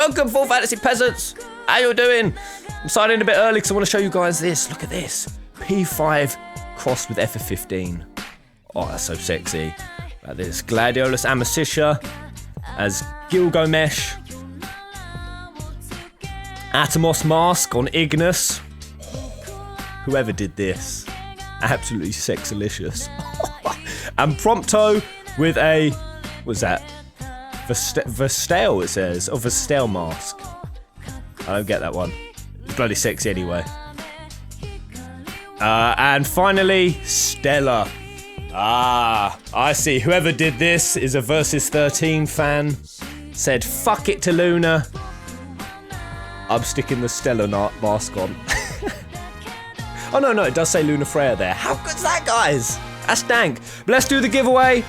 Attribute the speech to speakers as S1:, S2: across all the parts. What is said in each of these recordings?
S1: Welcome, Full Fantasy Peasants. How you doing? I'm signing a bit early because I want to show you guys this. Look at this. P5 crossed with FF15. Oh, that's so sexy. Like this. Gladiolus Amicitia as Gilgamesh. Atomos Mask on Ignis. Whoever did this. Absolutely sexalicious. And Prompto with a... what's that? Vestale, it says. Or Vestale mask. I don't get that one. It's bloody sexy anyway. And finally, Stella. Ah, I see. Whoever did this is a Versus 13 fan. Said, fuck it to Luna. I'm sticking the Stella mask on. Oh, no, it does say Luna Freya there. How good's that, guys? That's dank. But let's do the giveaway.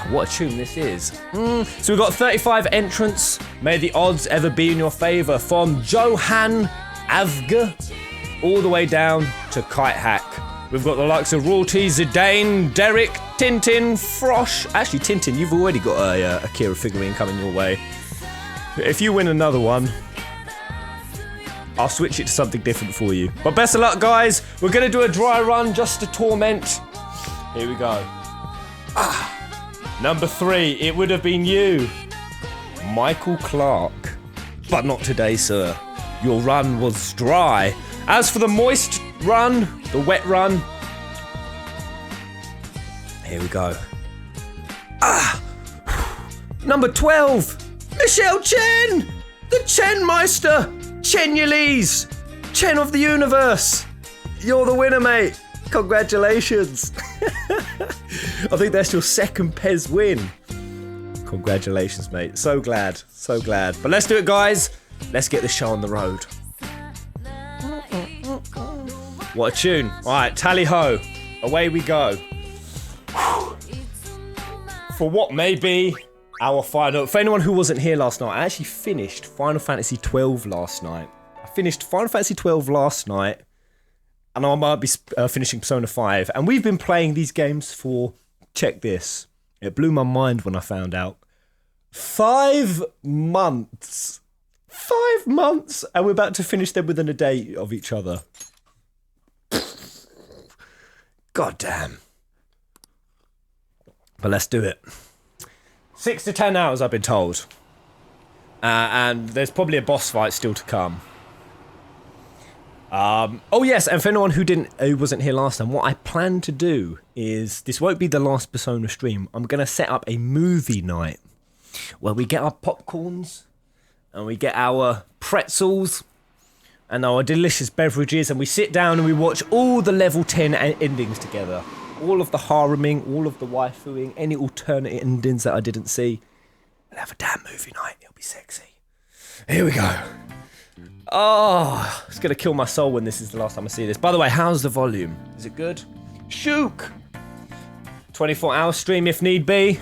S1: What a tune this is. So we've got 35 entrants. May the odds ever be in your favour. From Johan Avge all the way down to Kite Hack. We've got the likes of Royalty, Zidane, Derek, Tintin, Frosh. Actually, Tintin, you've already got a Akira figurine coming your way. If you win another one, I'll switch it to something different for you. But best of luck, guys. We're going to do a dry run just to torment. Here we go. Number 3, it would have been you, Michael Clark. But not today, sir. Your run was dry. As for the moist run, the wet run, here we go. Number 12, Michelle Chen, the Chen Meister, Chen Yulise, Chen of the universe. You're the winner, mate. Congratulations. I think that's your second Pez win. Congratulations, mate. So glad, so glad. But let's do it, guys. Let's get the show on the road. What a tune. All right, tally ho. Away we go. For what may be our final... For anyone who wasn't here last night, I actually finished Final Fantasy 12 last night. I finished Final Fantasy 12 last night. And I might be finishing Persona 5. And we've been playing these games for, check this. It blew my mind when I found out. 5 months. 5 months. And we're about to finish them within a day of each other. God damn. But let's do it. 6 to 10 hours, I've been told. And there's probably a boss fight still to come. Oh yes, and for anyone who wasn't here last time, what I plan to do is, this won't be the last Persona stream, I'm going to set up a movie night where we get our popcorns and we get our pretzels and our delicious beverages and we sit down and we watch all the level 10 endings together. All of the hareming, all of the waifuing, any alternate endings that I didn't see. We'll have a damn movie night, it'll be sexy. Here we go. Oh, it's going to kill my soul when this is the last time I see this. By the way, how's the volume? Is it good? Shook! 24-hour stream if need be.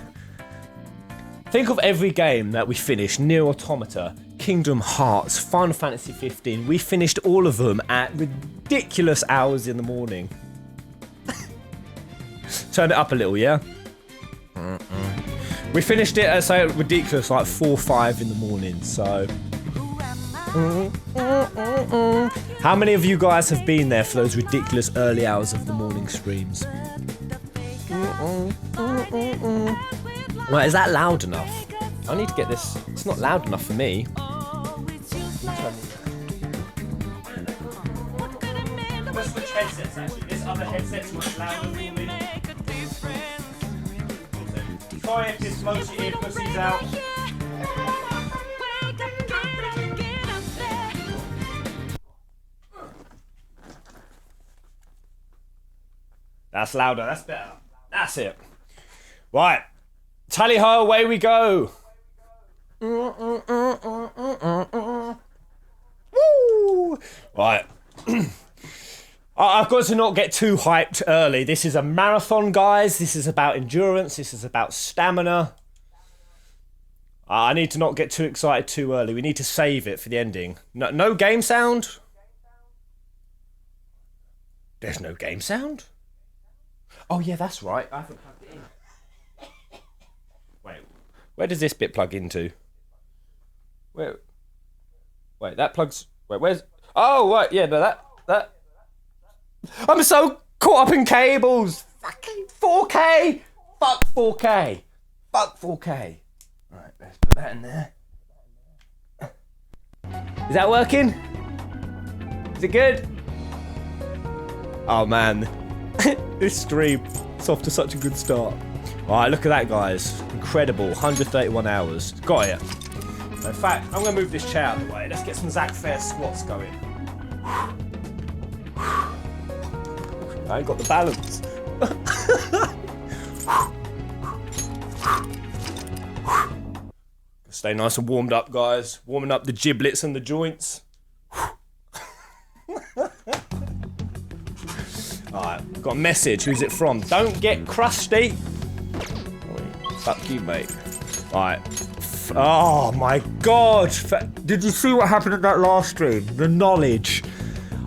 S1: Think of every game that we finished. Nier Automata, Kingdom Hearts, Final Fantasy 15. We finished all of them at ridiculous hours in the morning. Turn it up a little, yeah? We finished it at, say, ridiculous, like 4 or 5 in the morning, so... How many of you guys have been there for those ridiculous early hours of the morning streams? Right, is that loud enough? I need to get this. It's not loud enough for me. Let's switch headsets actually. This other headset's much louder for me. Sorry if this motor ear pussy's out. That's louder, that's better. That's it. Right. Tally ho, away we go. Woo! Right. I've got to not get too hyped early. This is a marathon, guys. This is about endurance. This is about stamina. I need to not get too excited too early. We need to save it for the ending. No game sound? There's no game sound? Oh yeah, that's right. I haven't plugged it in. Wait, where does this bit plug into? Wait, that plugs... Wait, where's... Oh, right, yeah, no, that... I'm so caught up in cables! Fucking 4K! Fuck 4K! Fuck 4K! Right, let's put that in there. Is that working? Is it good? Oh man, this stream is off to such a good start. Alright, look at that, guys. Incredible, 131 hours. Got it. In fact, I'm gonna move this chair out of the way. Let's get some Zach Fair squats going. I ain't got the balance. Stay nice and warmed up, guys. Warming up the giblets and the joints. Alright, got a message. Who's it from? Don't get crusty. Fuck you, mate. Alright. Oh my god. Did you see what happened in that last stream? The knowledge.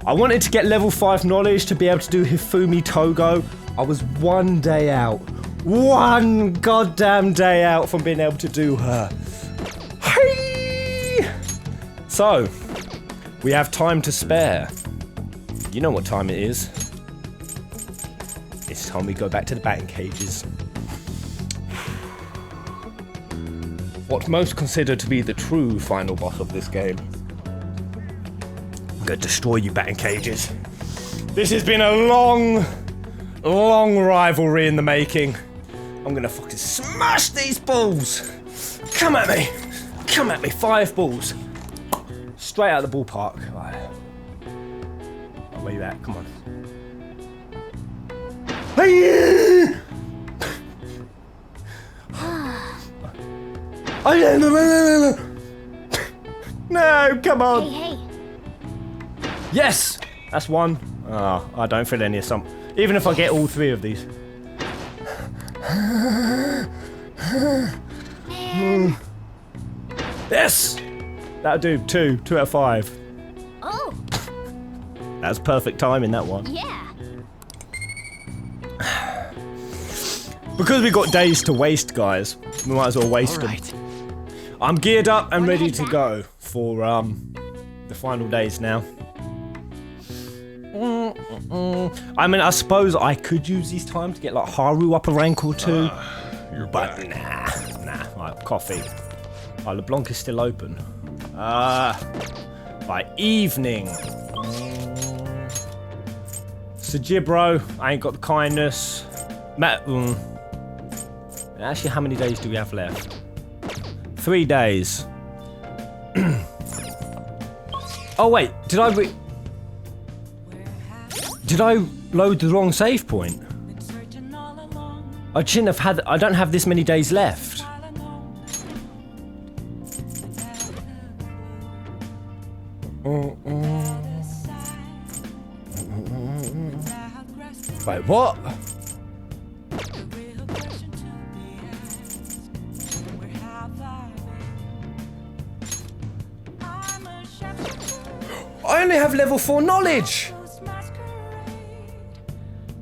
S1: I wanted to get level 5 knowledge to be able to do Hifumi Togo. I was one day out. One goddamn day out from being able to do her. Hey! So, we have time to spare. You know what time it is. It's time we go back to the batting cages. What's most considered to be the true final boss of this game. I'm gonna destroy you, batting cages. This has been a long rivalry in the making. I'm gonna fucking smash these balls. Come at me. Come at me. 5 balls. Straight out of the ballpark. Right. Where you at? Come on. Hey! No, come on.
S2: Hey.
S1: Yes! That's one. Oh, I don't feel any of some. Even if I get all 3 of these. Yes! That'll do. 2 out of 5.
S2: Oh.
S1: That's perfect timing, that one.
S2: Yeah.
S1: Because we got days to waste, guys, we might as well waste them. I'm geared up and ready to go for the final days now. I mean, I suppose I could use this time to get like Haru up a rank or 2, but nah. Right, coffee. Oh, LeBlanc is still open. By evening. Sajibro, I ain't got the kindness. Actually, how many days do we have left? 3 days. Oh wait, did I load the wrong save point? I shouldn't have had. I don't have this many days left. Wait, what? I only have level 4 knowledge.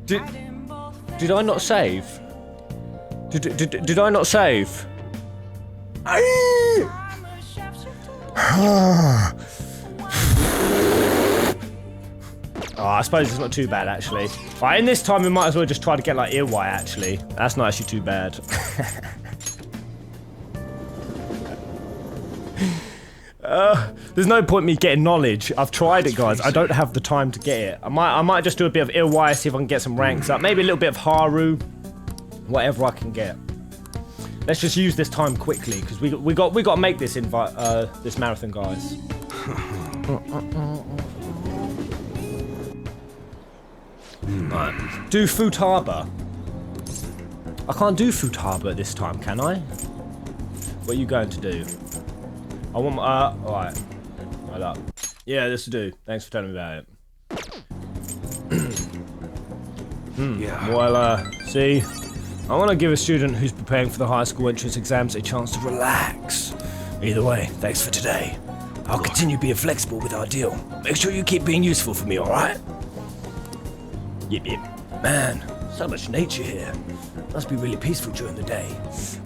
S1: Did I not save? Did I not save? Oh, I suppose it's not too bad actually. Right, in this time we might as well just try to get like Earwhite actually. That's not actually too bad. There's no point me getting knowledge. I've tried it, guys. I don't have the time to get it. I might just do a bit of Earwhite, see if I can get some ranks up. Maybe a little bit of Haru. Whatever I can get. Let's just use this time quickly because we got to make this this marathon, guys. Right. Do Futaba. I can't do Futaba at this time, can I? What are you going to do? I want my, alright. Right up. Yeah, this will do. Thanks for telling me about it.
S3: Yeah.
S1: Well, see, I want to give a student who's preparing for the high school entrance exams a chance to relax. Either way, thanks for today. I'll continue being flexible with our deal. Make sure you keep being useful for me, alright? Yep. Man, so much nature here. Must be really peaceful during the day.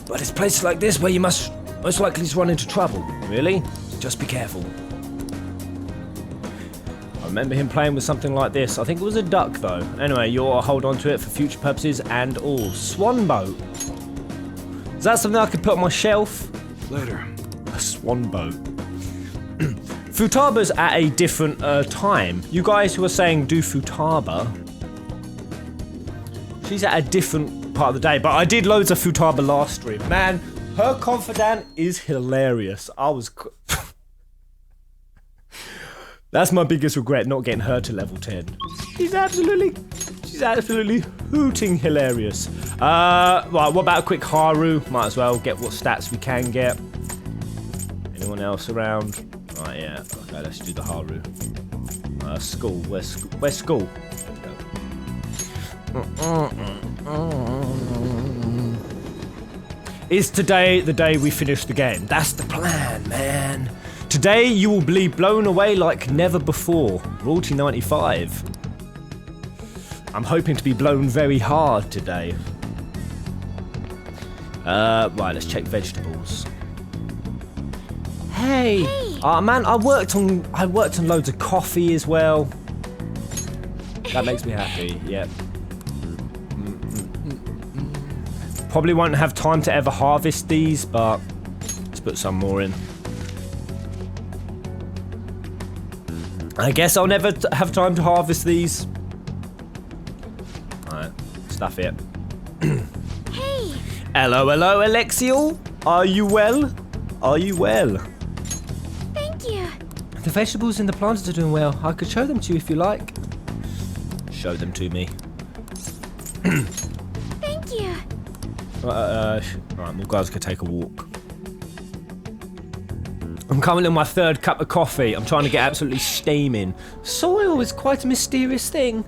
S1: But it's places like this where you must most likely run into trouble. Really? Just be careful. I remember him playing with something like this. I think it was a duck, though. Anyway, you'll hold on to it for future purposes and all. Swan boat. Is that something I could put on my shelf?
S3: Later.
S1: A swan boat. Futaba's at a different time. You guys who are saying do Futaba, she's at a different part of the day. But I did loads of Futaba last stream. Man, her confidant is hilarious. I was... That's my biggest regret, not getting her to level 10. She's absolutely hooting hilarious. Right, what about a quick Haru? Might as well get what stats we can get. Anyone else around? Right, yeah. Okay, let's do the Haru. School. Where's school? Is today the day we finish the game? That's the plan, man. Today you will be blown away like never before. Royalty 95. I'm hoping to be blown very hard today. Right, let's check vegetables. Hey! Man, I worked on loads of coffee as well. That makes me happy, yep. Probably won't have time to ever harvest these, but let's put some more in. I guess I'll never have time to harvest these. Alright, stuff it.
S2: Hey!
S1: Hello, Alexiel. Are you well? Are you well?
S2: Thank you.
S1: The vegetables and the plants are doing well. I could show them to you if you like. Show them to me.
S2: Thank you.
S1: Right, well guys could take a walk. I'm currently on my third cup of coffee. I'm trying to get absolutely steaming. Soil is quite a mysterious thing.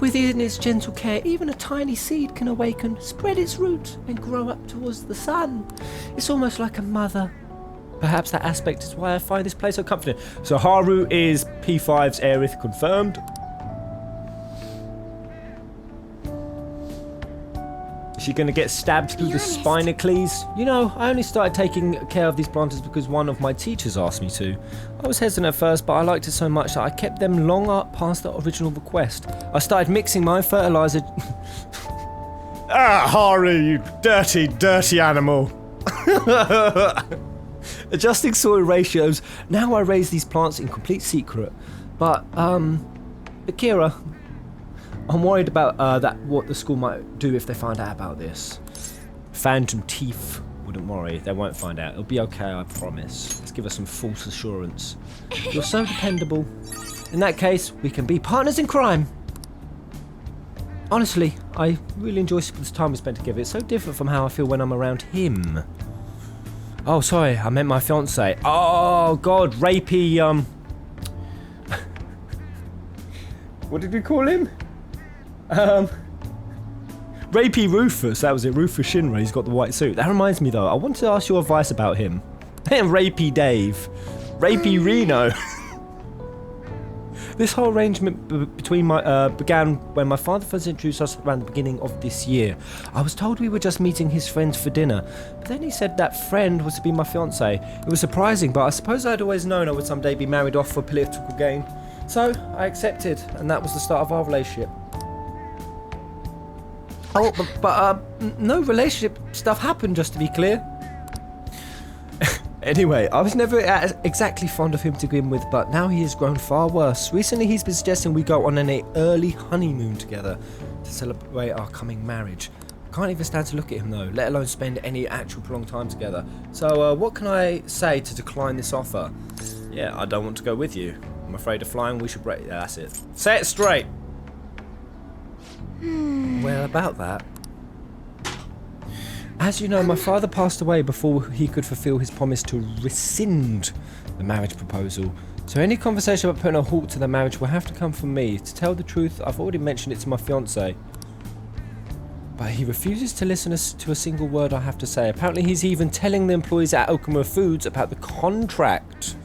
S1: Within its gentle care, even a tiny seed can awaken, spread its roots, and grow up towards the sun. It's almost like a mother. Perhaps that aspect is why I find this place so comforting. So Haru is P5's Aerith confirmed. Is she going to get stabbed through the spinacles? You know, I only started taking care of these planters because one of my teachers asked me to. I was hesitant at first, but I liked it so much that I kept them long up past the original request. I started mixing my fertilizer... Haru, you dirty, dirty animal. Adjusting soil ratios. Now I raise these plants in complete secret. But, Akira... I'm worried about what the school might do if they find out about this. Phantom Teeth wouldn't worry. They won't find out. It'll be okay, I promise. Let's give us some false assurance. You're so dependable. In that case, we can be partners in crime. Honestly, I really enjoy this time we spent together. It's so different from how I feel when I'm around him. Oh, sorry. I meant my fiancé. Oh, God. Rapey, What did we call him? Rapey Rufus, that was it, Rufus Shinra, he's got the white suit. That reminds me though, I want to ask your advice about him. Rapey Dave. Rapey Reno. This whole arrangement began when my father first introduced us around the beginning of this year. I was told we were just meeting his friends for dinner, but then he said that friend was to be my fiancé. It was surprising, but I suppose I'd always known I would someday be married off for political gain. So, I accepted, and that was the start of our relationship. Oh, but no relationship stuff happened, just to be clear. Anyway, I was never exactly fond of him to begin with, but now he has grown far worse. Recently, he's been suggesting we go on an early honeymoon together to celebrate our coming marriage. I can't even stand to look at him, though, let alone spend any actual prolonged time together. So, what can I say to decline this offer? Yeah, I don't want to go with you. I'm afraid of flying, we should break... Yeah, that's it. Say it straight! Well, about that. As you know, my father passed away before he could fulfill his promise to rescind the marriage proposal. So any conversation about putting a halt to the marriage will have to come from me. To tell the truth, I've already mentioned it to my fiancé. But he refuses to listen to a single word I have to say. Apparently he's even telling the employees at Okuma Foods about the contract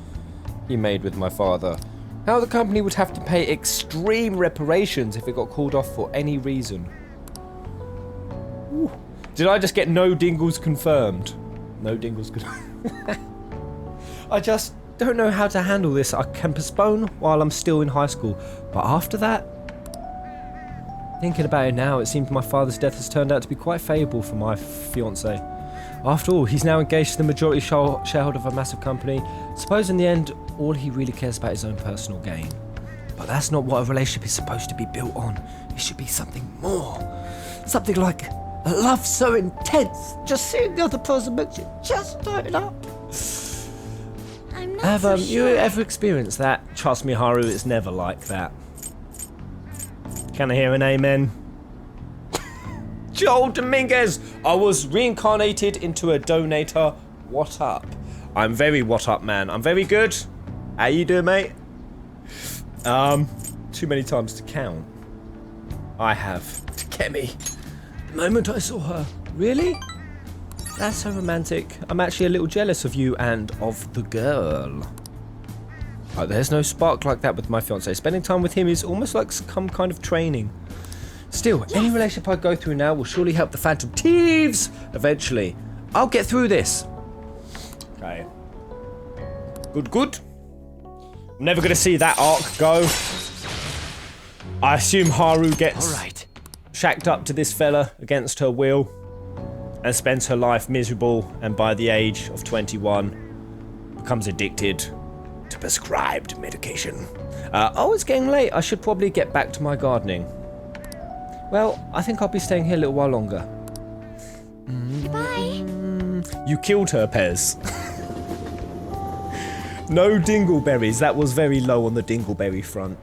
S1: he made with my father. How the company would have to pay extreme reparations if it got called off for any reason. Ooh. Did I just get no dingles confirmed? No dingles confirmed. I just don't know how to handle this. I can postpone while I'm still in high school. But after that, thinking about it now, it seems my father's death has turned out to be quite favourable for my fiancée. After all, he's now engaged to the majority shareholder of a massive company. I suppose in the end, all he really cares about is his own personal gain. But that's not what a relationship is supposed to be built on. It should be something more. Something like a love so intense, just seeing the other person makes you just turn up.
S2: I'm not
S1: Have
S2: so
S1: you
S2: sure.
S1: ever experienced that? Trust me, Haru, it's never like that. Can I hear an amen? Joel Dominguez! I was reincarnated into a donator. What up? I'm very what up, man. I'm very good. How you doing, mate? Too many times to count. I have. Takemi. The moment I saw her. Really? That's so romantic. I'm actually a little jealous of you and of the girl. Oh, there's no spark like that with my fiancé. Spending time with him is almost like some kind of training. Still, any relationship I go through now will surely help the Phantom Thieves eventually. I'll get through this. Okay. Good. I'm never going to see that arc go. I assume Haru gets shacked up to this fella against her will and spends her life miserable, and by the age of 21 becomes addicted to prescribed medication. Oh, it's getting late. I should probably get back to my gardening. Well, I think I'll be staying here a little while longer.
S2: Goodbye.
S1: You killed her, Pez. No dingleberries. That was very low on the dingleberry front.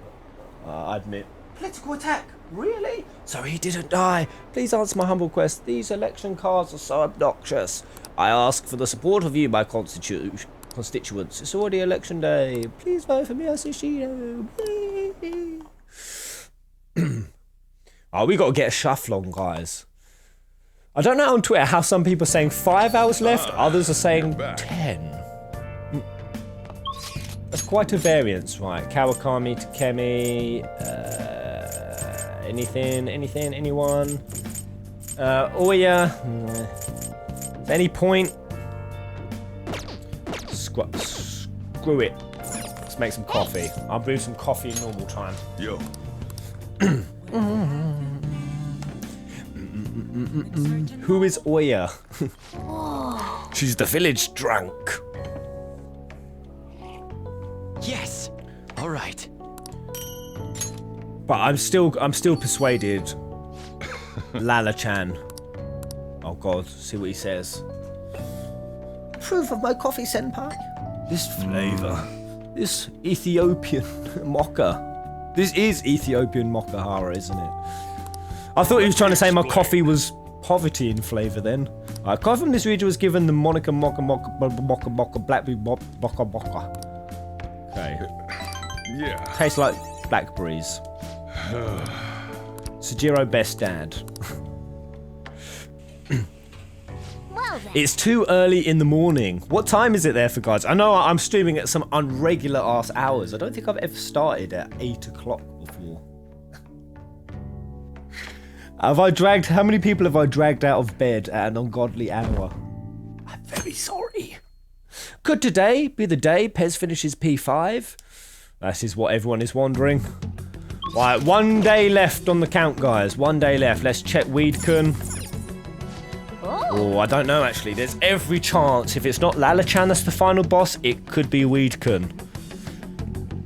S1: I admit. Political attack? Really? So he didn't die. Please answer my humble request. These election cards are so obnoxious. I ask for the support of you, my constituents. It's already election day. Please vote for me, Asashino. Oh, we got to get a shuffle on, guys. I don't know on Twitter how some people are saying 5 hours left, others are saying 10. That's quite a variance, right? Kawakami, Takemi, anyone? Oya, at any point? Screw it. Let's make some coffee. I'll brew some coffee in normal time.
S3: Yo.
S1: Who is Oya? She's the village drunk.
S4: Yes. All right.
S1: But I'm still persuaded. Lala-chan. Oh God, see what he says. Approve of my coffee, senpai. This flavour. This Ethiopian mocha. This is Ethiopian mocha hara, isn't it? I thought he was trying to say my coffee was poverty in flavour then. Coffee from this region was given the moniker mocha blackberry mocha. Okay.
S3: Yeah.
S1: Tastes like blackberries. Sujiro best dad.
S2: Well then.
S1: It's too early in the morning. What time is it there for guys? I know I'm streaming at some unregular ass hours. I don't think I've ever started at 8 o'clock before. How many people have I dragged out of bed at an ungodly hour? I'm very sorry. Could today be the day Pez finishes P5? That is what everyone is wondering. Right, 1 day left on the count, guys. 1 day left. Let's check Weedkun. Oh, I don't know, actually. There's every chance. If it's not Lala-chan that's the final boss, it could be Weedkun.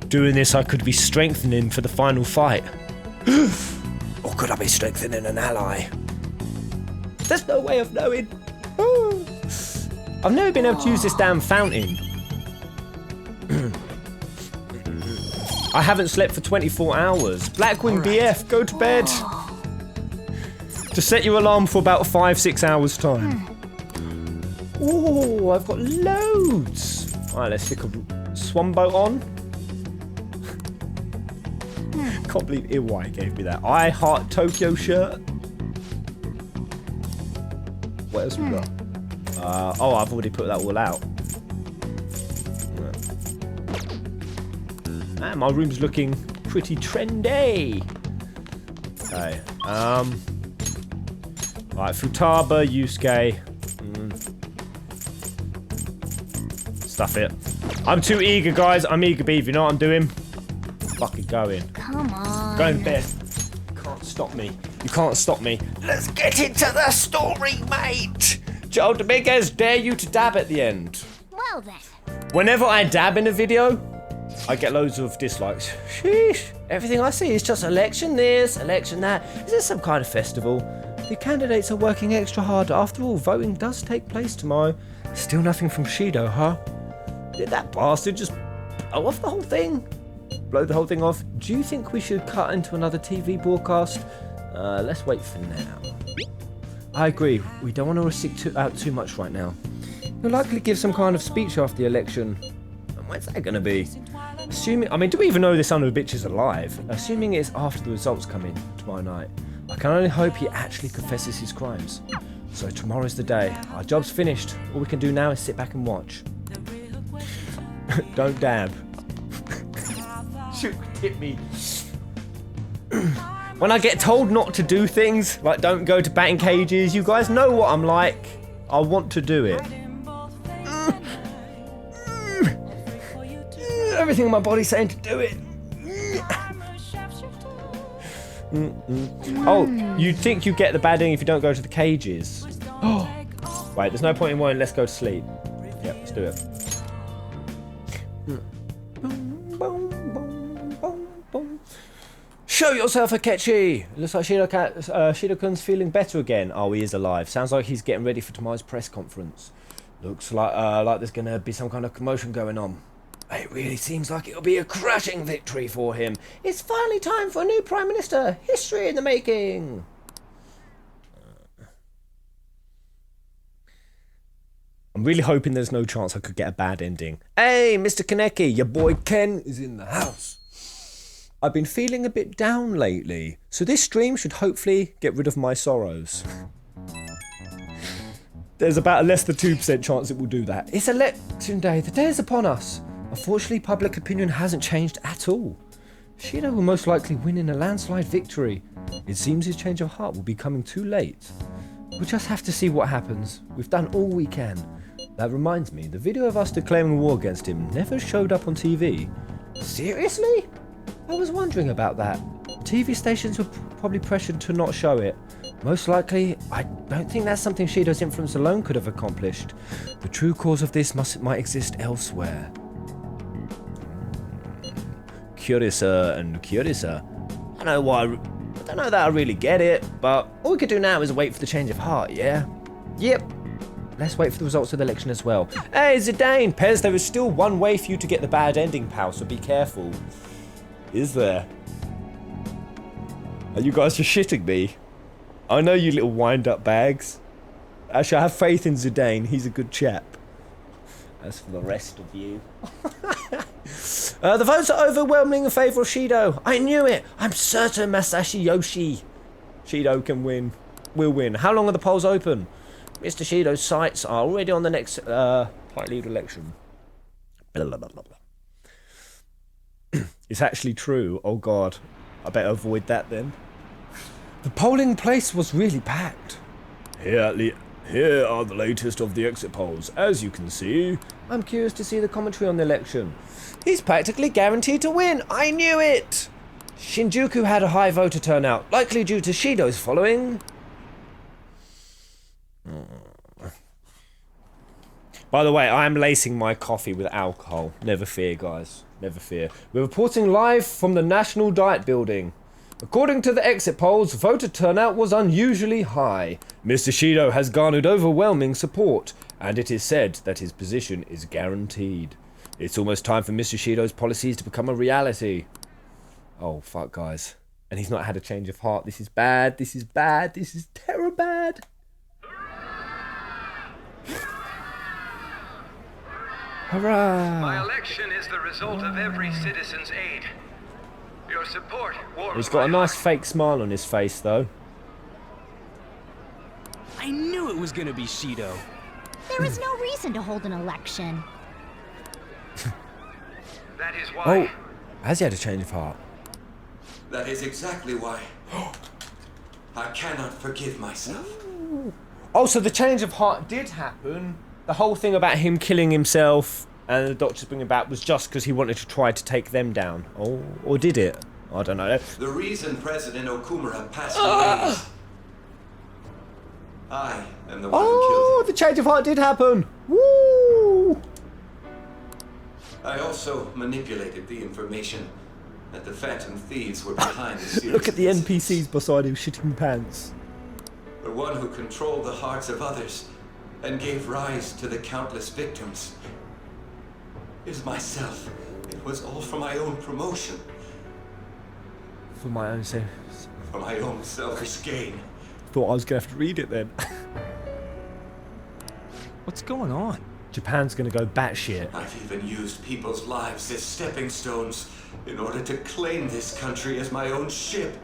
S1: Doing this, I could be strengthening for the final fight. Or could I be strengthening an ally? There's no way of knowing. I've never been able to use this damn fountain. I haven't slept for 24 hours. Blackwing BF, go to bed. Just set your alarm for about 5-6 hours time. Oh, I've got loads. Alright, let's stick a Swambo on. Can't believe Iwai gave me that. I Heart Tokyo shirt. What else we got? Oh, I've already put that all out. Man, my room's looking pretty trendy. Okay. Right, Futaba, Yusuke. Stuff it. I'm too eager, guys. I'm eager beef. You know what I'm doing? Fucking going.
S2: Come on.
S1: Going to bed. You can't stop me. You can't stop me. Let's get into the story, mate. Joe Dominguez, dare you to dab at the end.
S2: Well then.
S1: Whenever I dab in a video, I get loads of dislikes. Sheesh. Everything I see is just election this, election that. Is this some kind of festival? The candidates are working extra hard. After all, voting does take place tomorrow. Still nothing from Shido, huh? Did that bastard just blow off the whole thing? Blow the whole thing off? Do you think we should cut into another TV broadcast? Let's wait for now. I agree. We don't want to stick out too much right now. He'll likely give some kind of speech after the election. And when's that going to be? Assuming, I mean, do we even know this son of a bitch is alive? Assuming it's after the results come in tomorrow night. I can only hope he actually confesses his crimes. So tomorrow's the day. Our job's finished. All we can do now is sit back and watch. Don't dab. Shoot, hit me. When I get told not to do things, like don't go to batting cages, you guys know what I'm like. I want to do it. Everything in my body's saying to do it. Oh, you think you get the bad ending if you don't go to the cages? Oh, wait, there's no point in worrying. Let's go to sleep. Yep, let's do it. Show yourself, Akechi! Looks like Shido-kun's feeling better again. Oh, he is alive. Sounds like he's getting ready for tomorrow's press conference. Looks like there's gonna be some kind of commotion going on. It really seems like it'll be a crushing victory for him. It's finally time for a new Prime Minister. History in the making. I'm really hoping there's no chance I could get a bad ending. Hey, Mr. Kaneki, your boy Ken is in the house. I've been feeling a bit down lately, so this stream should hopefully get rid of my sorrows. There's about a less than 2% chance it will do that. It's election day. The day is upon us. Unfortunately, public opinion hasn't changed at all. Shido will most likely win in a landslide victory. It seems his change of heart will be coming too late. We'll just have to see what happens. We've done all we can. That reminds me, the video of us declaring war against him never showed up on TV. Seriously? I was wondering about that. TV stations were probably pressured to not show it. Most likely, I don't think that's something Shido's influence alone could have accomplished. The true cause of this might exist elsewhere. Curiouser and curiouser. I don't know that I really get it, but all we could do now is wait for the change of heart, yeah? Yep. Let's wait for the results of the election as well. Hey, Zidane! Pez, there is still one way for you to get the bad ending, pal, so be careful. Is there? Are you guys just shitting me? I know you little wind-up bags. Actually, I have faith in Zidane. He's a good chap. As for the rest of you... the votes are overwhelming in favour of Shido. I knew it. I'm certain Masashi Yoshi. Shido can win. Will win. How long are the polls open? Mr. Shido's sights are already on the next party leader election. Blah, blah, blah, blah. It's actually true. Oh god. I better avoid that then. The polling place was really packed. Here are the latest of the exit polls. As you can see, I'm curious to see the commentary on the election. He's practically guaranteed to win. I knew it. Shinjuku had a high voter turnout, likely due to Shido's following. By the way, I am lacing my coffee with alcohol. Never fear, guys. Never fear. We're reporting live from the National Diet Building. According to the exit polls, voter turnout was unusually high. Mr. Shido has garnered overwhelming support, and it is said that his position is guaranteed. It's almost time for Mr. Shido's policies to become a reality. Oh, fuck, guys. And he's not had a change of heart. This is bad. This is bad. This is terror bad. Hurrah!
S3: My election is the result of every citizen's aid. Your support warms.
S1: He's got a nice fake smile on his face, though.
S4: I knew it was gonna be Shido.
S2: There is no reason to hold an election.
S3: That is why.
S1: Oh, has he had a change of heart?
S5: That is exactly why. I cannot forgive myself.
S1: Oh, so the change of heart did happen. The whole thing about him killing himself and the doctor's bringing back was just because he wanted to try to take them down. Oh, or did it? I don't know.
S5: The reason President Okumura passed away is I am the one who killed
S1: Oh,
S5: him.
S1: the change of heart did happen. Woo!
S5: I also manipulated the information that the Phantom Thieves were behind the series.
S1: Look at the
S5: of
S1: NPCs beside him shitting pants.
S5: The one who controlled the hearts of others and gave rise to the countless victims is myself. It was all for my own promotion,
S1: For my own sake.
S5: for my own selfish gain.
S1: Thought I was going to have to read it then.
S4: What's going on?
S1: Japan's going to go batshit.
S5: I've even used people's lives as stepping stones in order to claim this country as my own ship.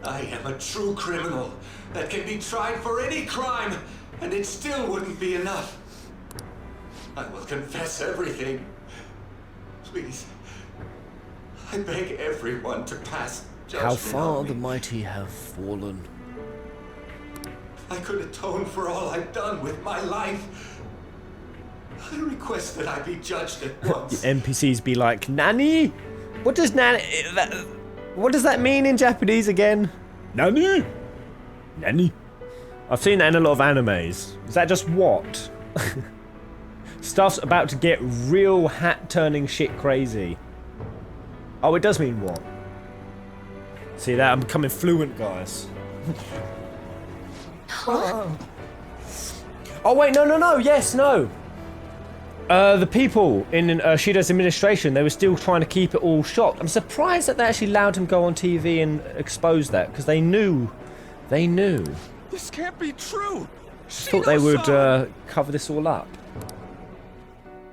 S5: I am a true criminal that can be tried for any crime, and it still wouldn't be enough. I will confess everything. Please, I beg everyone to pass judgment
S1: How far
S5: on
S1: the
S5: me.
S1: mighty have fallen.
S5: I could atone for all I've done with my life. I request that I be judged at once.
S1: NPCs be like, Nani? What does Nani... What does that mean in Japanese again? Nani? Nani? I've seen that in a lot of animes. Is that just what? Stuff's about to get real hat-turning shit crazy. Oh, it does mean what? See that? I'm becoming fluent, guys. Oh wait, no, yes, no. The people in Shido's administration, they were still trying to keep it all shut. I'm surprised that they actually allowed him go on TV and expose that, because they knew. They knew.
S4: This can't be true.
S1: Thought they would cover this all up.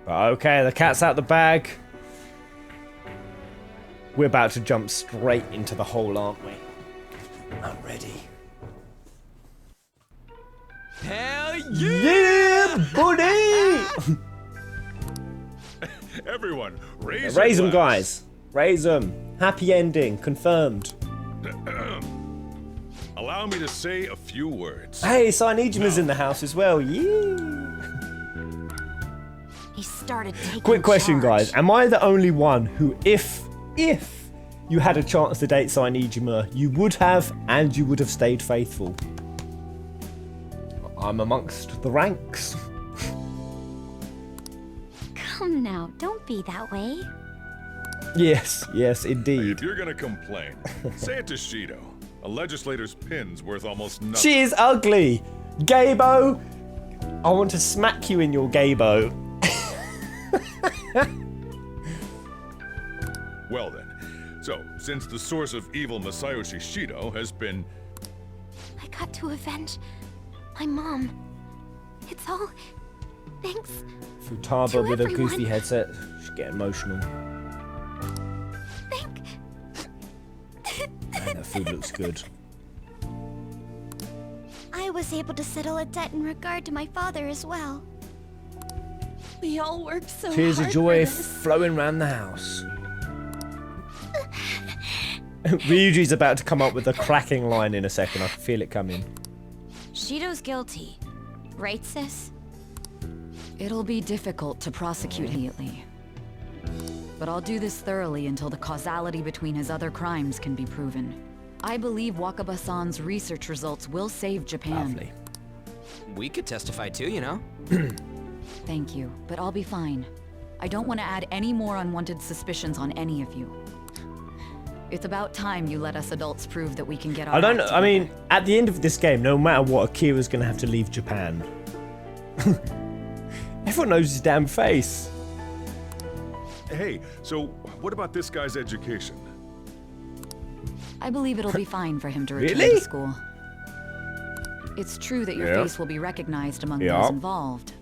S1: But okay, the cat's out the bag. We're about to jump straight into the hole, aren't we? I'm ready.
S4: Hell
S1: Yeah, buddy!
S6: Everyone, raise
S1: Raise them,
S6: your glass.
S1: guys. Raise them. Happy ending, confirmed.
S6: Allow me to say a few words.
S1: Hey, Cynegima's in the house as well. Yeah.
S2: He started taking
S1: Quick question,
S2: charge.
S1: guys. Am I the only one who, if you had a chance to date Cynegima, you would have, and you would have stayed faithful? I'm amongst the ranks.
S2: Come now, don't be that way.
S1: Yes,
S6: If
S1: indeed.
S6: you're gonna complain, say it to Shido. A legislator's pin's worth almost nothing.
S1: She is ugly. Gaybo, I want to smack you in your gaybo.
S6: Well then, so since the source of evil Masayoshi Shido has been...
S2: I got to avenge my mom. It's all thanks.
S1: Futaba
S2: To
S1: with a
S2: everyone.
S1: goofy headset. She's getting emotional.
S2: Thank.
S1: Man, that food looks good.
S2: I was able to settle a debt in regard to my father as well. We all worked so
S1: Tears of
S2: hard
S1: joy
S2: for this.
S1: flowing around the house. Ryuji's about to come up with a cracking line in a second. I can feel it coming.
S2: Shido's guilty, right, sis?
S7: It'll be difficult to prosecute immediately. But I'll do this thoroughly until the causality between his other crimes can be proven. I believe Wakaba-san's research results will save Japan.
S1: Lovely.
S4: We could testify too, you know?
S7: Thank you, but I'll be fine. I don't want to add any more unwanted suspicions on any of you. It's about time you let us adults prove that we can get our
S1: I don't
S7: act
S1: know. I mean,
S7: together.
S1: at the end of this game, no matter what, Akira's going to have to leave Japan. Everyone knows his damn face.
S6: Hey, so what about this guy's education?
S7: I believe it'll be fine for him to return
S1: Really?
S7: to school. It's true that your
S1: Yeah.
S7: face will be recognized among
S1: Yeah.
S7: those involved.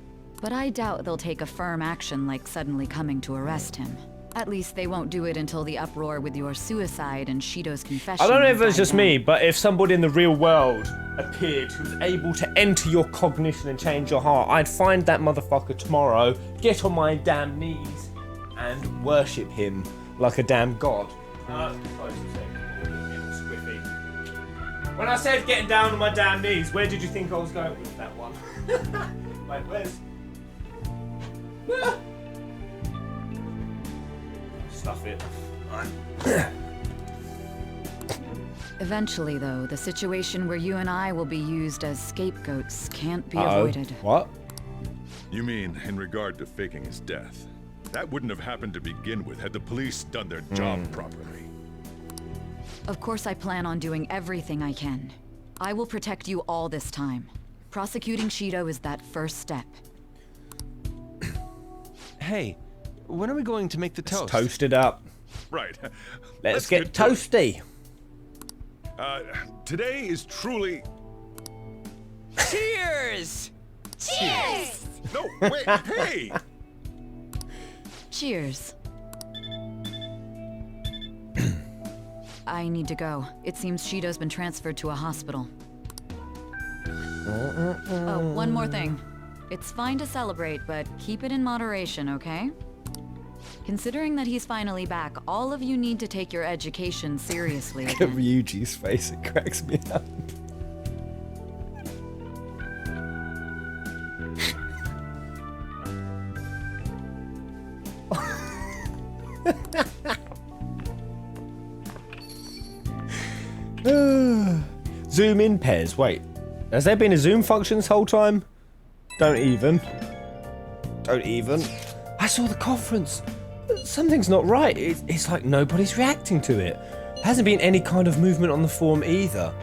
S7: But I doubt they'll take a firm action like suddenly coming to arrest him. At least they won't do it until the uproar with your suicide and Shido's confession.
S1: I don't know if
S7: has
S1: it's just
S7: died
S1: me,
S7: down.
S1: but if somebody in the real world appeared who's able to enter your cognition and change your heart, I'd find that motherfucker tomorrow, get on my damn knees, and worship him like a damn god. When I said getting down on my damn knees, where did you think I was going with that one? Wait, where's... stuff it.
S7: Eventually, though, the situation where you and I will be used as scapegoats can't be
S1: Uh-oh.
S7: avoided.
S1: What?
S6: You mean in regard to faking his death? That wouldn't have happened to begin with had the police done their job properly.
S7: Of course, I plan on doing everything I can. I will protect you all this time. Prosecuting Shido is that first step.
S8: Hey, when are we going to make the toast?
S1: Toast it up.
S6: Right.
S1: Let's get
S6: to it.
S1: toasty.
S6: Today is truly...
S4: Cheers!
S2: Cheers!
S6: No, wait, hey!
S7: Cheers. I need to go. It seems Shido's been transferred to a hospital. Oh, one more thing. It's fine to celebrate, but keep it in moderation, okay? Considering that he's finally back, all of you need to take your education seriously
S1: Look at
S7: again.
S1: Ryuji's face, it cracks me up. Zoom in, Pez. Wait, has there been a zoom function this whole time? Don't even. I saw the conference. Something's not right. It's like nobody's reacting to it. Hasn't been any kind of movement on the forum either.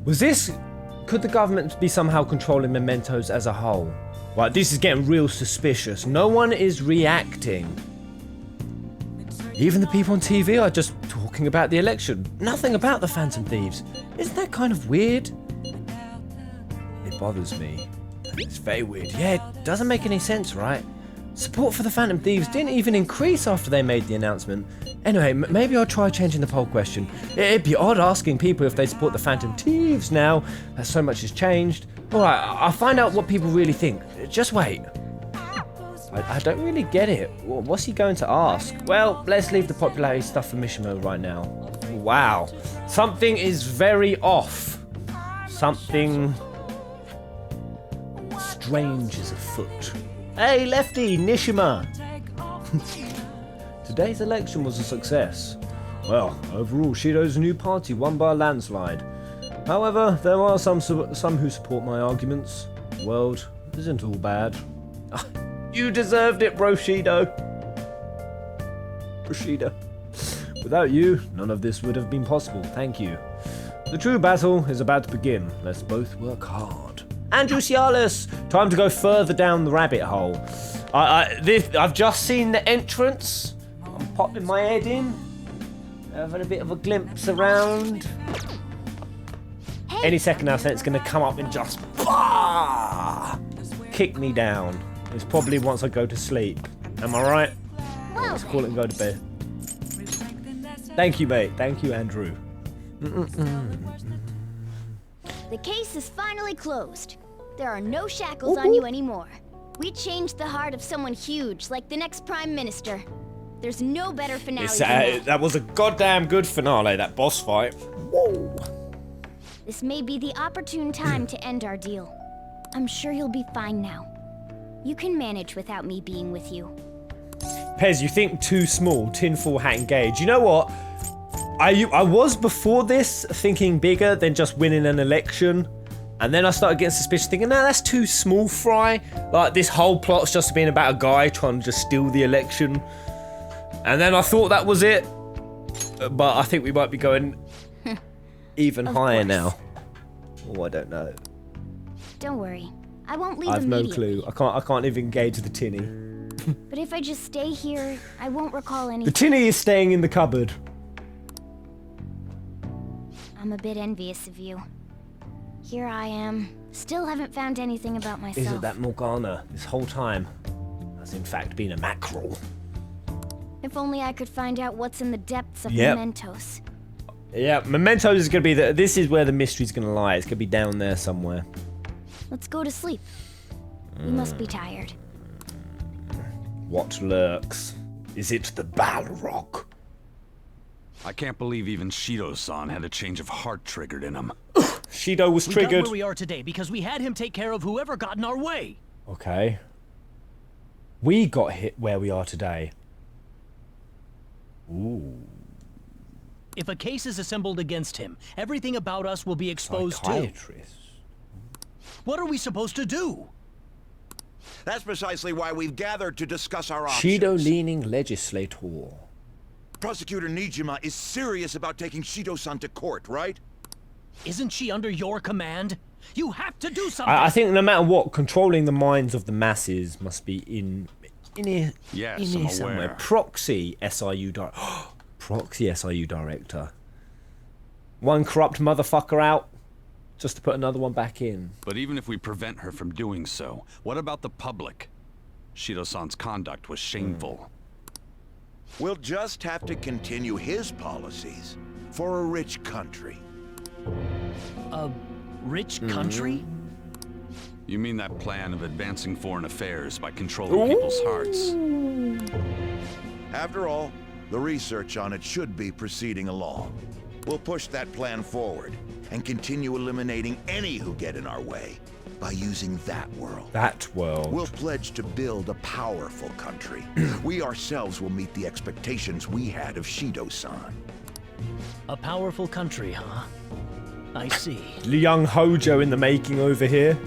S1: Was this... Could the government be somehow controlling mementos as a whole? Right, this is getting real suspicious. No one is reacting. Even the people on TV are just talking about the election. Nothing about the Phantom Thieves. Isn't that kind of weird? It bothers me. It's very weird. Yeah, it doesn't make any sense, right? Support for the Phantom Thieves didn't even increase after they made the announcement. Anyway, maybe I'll try changing the poll question. It'd be odd asking people if they support the Phantom Thieves now, as so much has changed. Alright, I'll find out what people really think. Just wait. I don't really get it. What's he going to ask? Well, let's leave the popularity stuff for Mishimo right now. Wow. Something is very off. Something strange is afoot. Hey, Lefty, Nishima! Today's election was a success. Well, overall, Shido's new party won by a landslide. However, there are some who support my arguments. The world isn't all bad. You deserved it, Broshido. Without you, none of this would have been possible. Thank you. The true battle is about to begin. Let's both work hard. Andrew Cialis! Time to go further down the rabbit hole. I've just seen the entrance. I'm popping my head in. Having a bit of a glimpse around. Any second now, it's going to come up and just kick me down. It's probably once I go to sleep. Am I right? Let's call it and go to bed. Thank you, mate. Thank you, Andrew.
S2: The case is finally closed. There are no shackles on you anymore. We changed the heart of someone huge, like the next Prime Minister. There's no better finale than that.
S1: That was a goddamn good finale, that boss fight. Whoa.
S2: This may be the opportune time to end our deal. I'm sure you'll be fine now. You can manage without me being with you.
S1: Pez, you think too small, tinfoil hat engaged. You know what? I was before this thinking bigger than just winning an election. And then I started getting suspicious, thinking, no, that's too small fry. Like, this whole plot's just been about a guy trying to just steal the election. And then I thought that was it. But I think we might be going even higher now. Oh, I don't know.
S2: Don't worry. I won't leave
S1: I've no
S2: immediately.
S1: clue. I can't even engage the tinny.
S2: But if I just stay here, I won't recall anything.
S1: The tinny is staying in the cupboard.
S2: I'm a bit envious of you. Here I am. Still haven't found anything about myself.
S1: Is it that Morgana this whole time has in fact been a mackerel?
S2: If only I could find out what's in the depths of
S1: Yep.
S2: Mementos.
S1: Yeah, Mementos is going to be this is where the mystery's going to lie. It's going to be down there somewhere.
S2: Let's go to sleep. You must be tired.
S1: What lurks? Is it the Balrog?
S9: I can't believe even Shido-san had a change of heart triggered in him.
S1: Shido was
S9: We got
S1: triggered.
S9: where we are today because we had him take care of whoever got in our way.
S1: Okay. We got hit where we are today. Ooh.
S9: If a case is assembled against him, everything about us will be exposed too.
S1: Psychiatrist.
S9: What are we supposed to do?
S10: That's precisely why we've gathered to discuss our options.
S1: Shido-leaning legislator.
S10: Prosecutor Nijima is serious about taking Shido-san to court, right?
S9: Isn't she under your command? You have to do something.
S1: I think no matter what, controlling the minds of the masses must be in here.
S6: Yes,
S1: in here
S6: I'm
S1: somewhere.
S6: aware.
S1: Proxy SIU director. Proxy SIU director. One corrupt motherfucker out, just to put another one back in.
S11: But even if we prevent her from doing so, what about the public? Shido-san's conduct was shameful.
S10: We'll just have to continue his policies for a rich country.
S9: A rich country?
S11: You mean that plan of advancing foreign affairs by controlling people's hearts?
S10: After all, the research on it should be proceeding along. We'll push that plan forward and continue eliminating any who get in our way by using that world.
S1: That world.
S10: We'll pledge to build a powerful country. We ourselves will meet the expectations we had of Shido-san.
S9: A powerful country, huh? I see.
S1: Young Hojo in the making over here.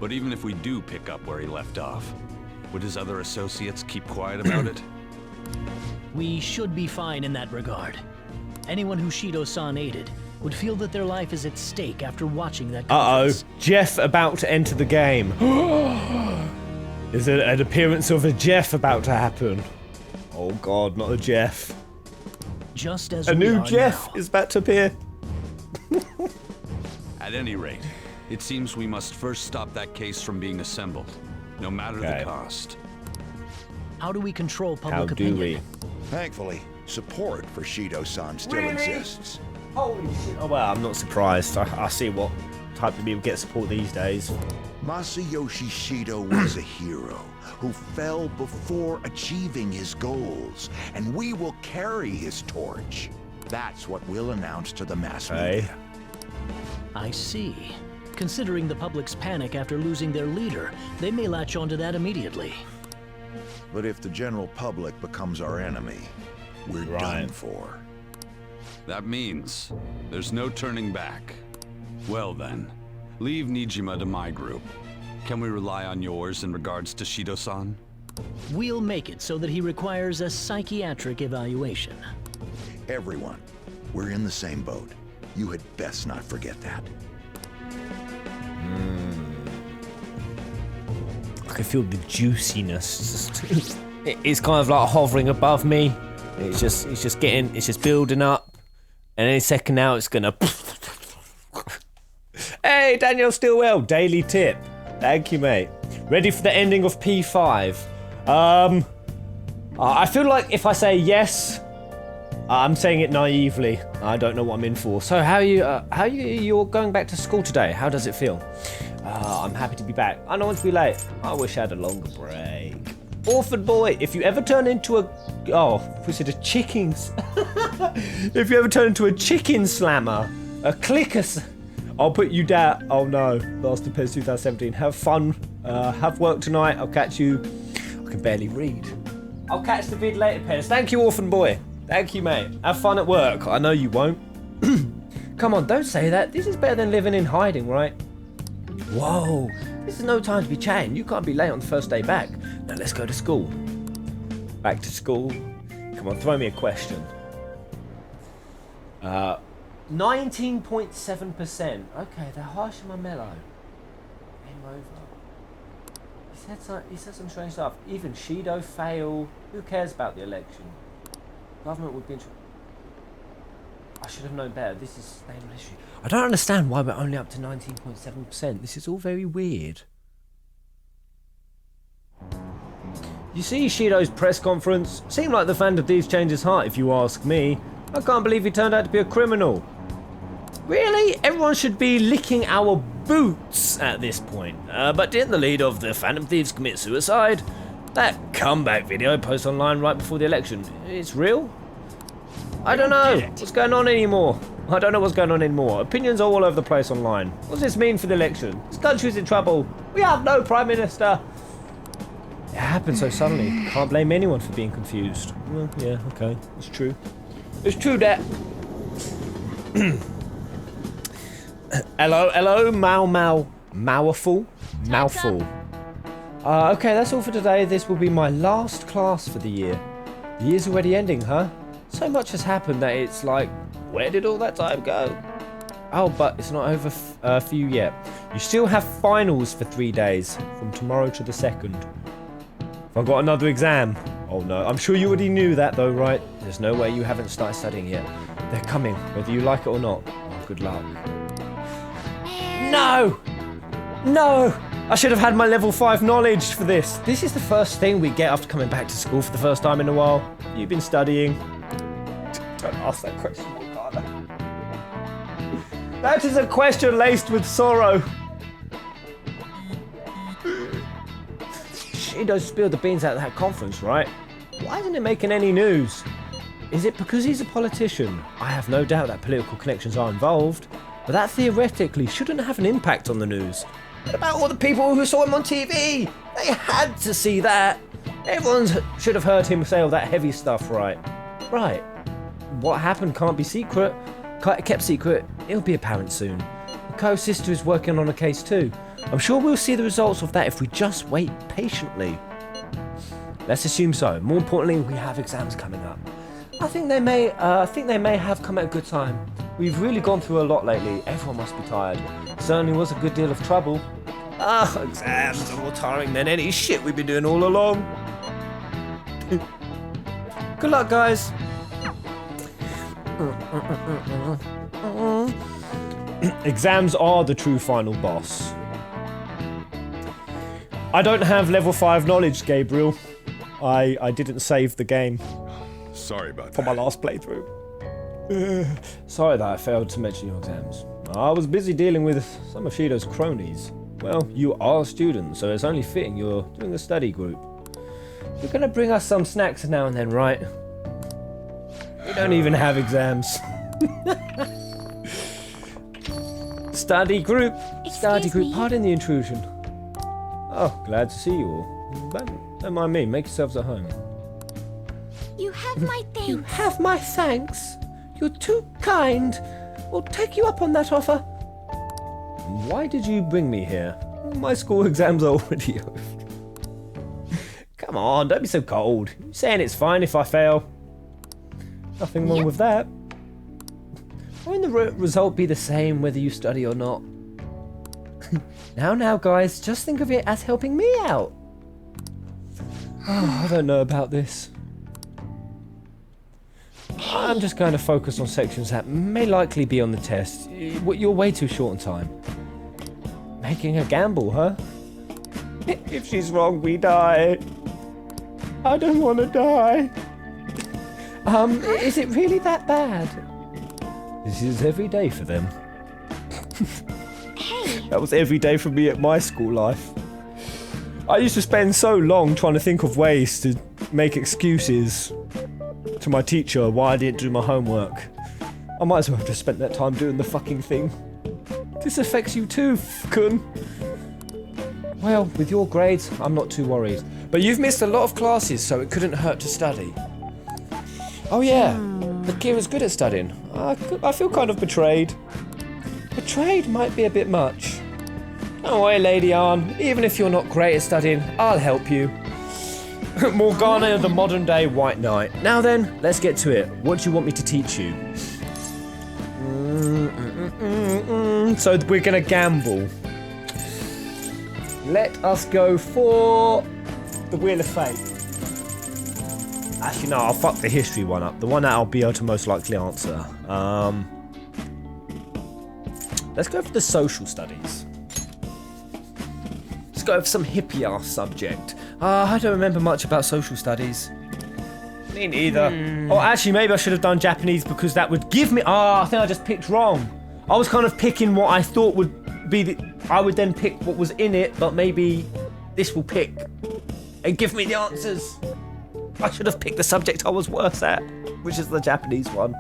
S11: But even if we do pick up where he left off, would his other associates keep quiet about it?
S9: We should be fine in that regard. Anyone who Shido-san aided would feel that their life is at stake after watching that conference.
S1: Jeff about to enter the game. Is there an appearance of a Jeff about to happen? Oh god, not a Jeff.
S9: Just as
S1: A
S9: we
S1: new
S9: are
S1: Jeff
S9: now.
S1: is about to appear.
S11: At any rate, it seems we must first stop that case from being assembled, no matter
S1: Okay.
S11: the cost.
S9: How do we control public
S1: How do
S9: opinion?
S1: we?
S10: Thankfully, support for Shido-san still exists.
S1: Holy shit. Oh well, I'm not surprised. I see what type of people get support these days.
S10: Masayoshi Shido was a hero who fell before achieving his goals, and we will carry his torch. That's what we'll announce to the mass media.
S9: I see. Considering the public's panic after losing their leader, they may latch onto that immediately.
S10: But if the general public becomes our enemy, we're done for.
S11: That means there's no turning back. Well then, leave Nijima to my group. Can we rely on yours in regards to Shido-san?
S9: We'll make it so that he requires a psychiatric evaluation.
S10: Everyone, we're in the same boat. You had best not forget that.
S1: I can feel the juiciness. It's kind of like hovering above me. It's just building up. And any second now it's gonna. Hey, Daniel Stillwell, daily tip. Thank you, mate. Ready for the ending of P5. I feel like if I say yes, I'm saying it naively. I don't know what I'm in for. So you're going back to school today? How does it feel? I'm happy to be back. I don't want to be late. I wish I had a longer break. Orphan boy, if you ever turn into a... Oh, was it a chicken... If you ever turn into a chicken slammer, a clicker... I'll put you down. Oh no, Last of Pez 2017. Have fun. Have work tonight. I'll catch you... I can barely read. I'll catch the vid later, Pez. Thank you, Orphan boy. Thank you, mate. Have fun at work. I know you won't. Come on, don't say that. This is better than living in hiding, right? Whoa, this is no time to be chatting. You can't be late on the first day back. Now let's go to school. Back to school. Come on, throw me a question. 19.7%. Okay, they're harsh and mellow. Game over. He said some strange stuff. Even Shido fail. Who cares about the election? Government would be I should have known better. This is sustainable history. I don't understand why we're only up to 19.7%. This is all very weird. You see Shido's press conference? Seemed like the Phantom Thieves changed his heart, if you ask me. I can't believe he turned out to be a criminal. Really? Everyone should be licking our boots at this point. But didn't the leader of the Phantom Thieves commit suicide? That comeback video posted online right before the election. It's real? I don't know what's going on anymore. I don't know what's going on anymore. Opinions are all over the place online. What does this mean for the election? This country's in trouble. We have no Prime Minister. It happened so suddenly. Can't blame anyone for being confused. Well, yeah, okay. It's true. It's true that. Hello, Mouthful. Okay, that's all for today. This will be my last class for the year. The year's already ending, huh? So much has happened that it's like, where did all that time go? Oh, but it's not over for you yet. You still have finals for 3 days, from tomorrow to the 2nd. Have I got another exam? Oh no, I'm sure you already knew that though, right? There's no way you haven't started studying yet. They're coming, whether you like it or not. Oh, good luck. No! No! I should have had my level 5 knowledge for this. This is the first thing we get after coming back to school for the first time in a while. You've been studying. Don't ask that question, Morgana. That is a question laced with sorrow. Shido spilled the beans at that conference, right? Why isn't it making any news? Is it because he's a politician? I have no doubt that political connections are involved, but that theoretically shouldn't have an impact on the news. What about all the people who saw him on TV? They had to see that. Everyone should have heard him say all that heavy stuff, right? Right. What happened can't be secret. Kept secret. It'll be apparent soon. The co-sister is working on a case too. I'm sure we'll see the results of that if we just wait patiently. Let's assume so. More importantly, we have exams coming up. I think they may have come at a good time. We've really gone through a lot lately. Everyone must be tired. Certainly was a good deal of trouble. Exams are more tiring than any shit we've been doing all along. Good luck, guys. Exams are the true final boss. I don't have level 5 knowledge, Gabriel. I didn't save the game.
S6: Sorry about that.
S1: For my last playthrough. Sorry that I failed to mention your exams. I was busy dealing with some of Shido's cronies. Well, you are a student, so it's only fitting you're doing a study group. You're gonna bring us some snacks now and then, right? We don't even have exams. Study group. Study group. Pardon the intrusion. Oh, glad to see you all. But don't mind me. Make yourselves at home.
S2: You have my thanks.
S1: You have my thanks. You're too kind. We'll take you up on that offer. Why did you bring me here? My school exams are already over. Come on, don't be so cold. You're saying it's fine if I fail. Nothing wrong with that. Won't the result be the same whether you study or not? Now, guys, just think of it as helping me out. Oh, I don't know about this. I'm just going to focus on sections that may likely be on the test. You're way too short on time. Making a gamble, huh? If she's wrong, we die. I don't want to die. Is it really that bad? This is every day for them.
S2: Hey.
S1: That was every day for me at my school life. I used to spend so long trying to think of ways to make excuses to my teacher why I didn't do my homework. I might as well have just spent that time doing the fucking thing. This affects you too, Kun. Well, with your grades, I'm not too worried. But you've missed a lot of classes, so it couldn't hurt to study. Oh yeah, but Kira's good at studying. I feel kind of betrayed. Betrayed might be a bit much. Don't worry, Lady Arn. Even if you're not great at studying, I'll help you. Morgana, the modern day White Knight. Now then, let's get to it. What do you want me to teach you? So we're gonna gamble. Let us go for the Wheel of Fate. Actually, no, I'll fuck the history one up. The one that I'll be able to most likely answer. Let's go for the social studies. Let's go for some hippie-ass subject. I don't remember much about social studies. Me neither. Oh, actually, maybe I should have done Japanese because that would give me... I think I just picked wrong. I was kind of picking what I thought would be the... I would then pick what was in it, but maybe this will pick and give me the answers. I should have picked the subject I was worse at, which is the Japanese one.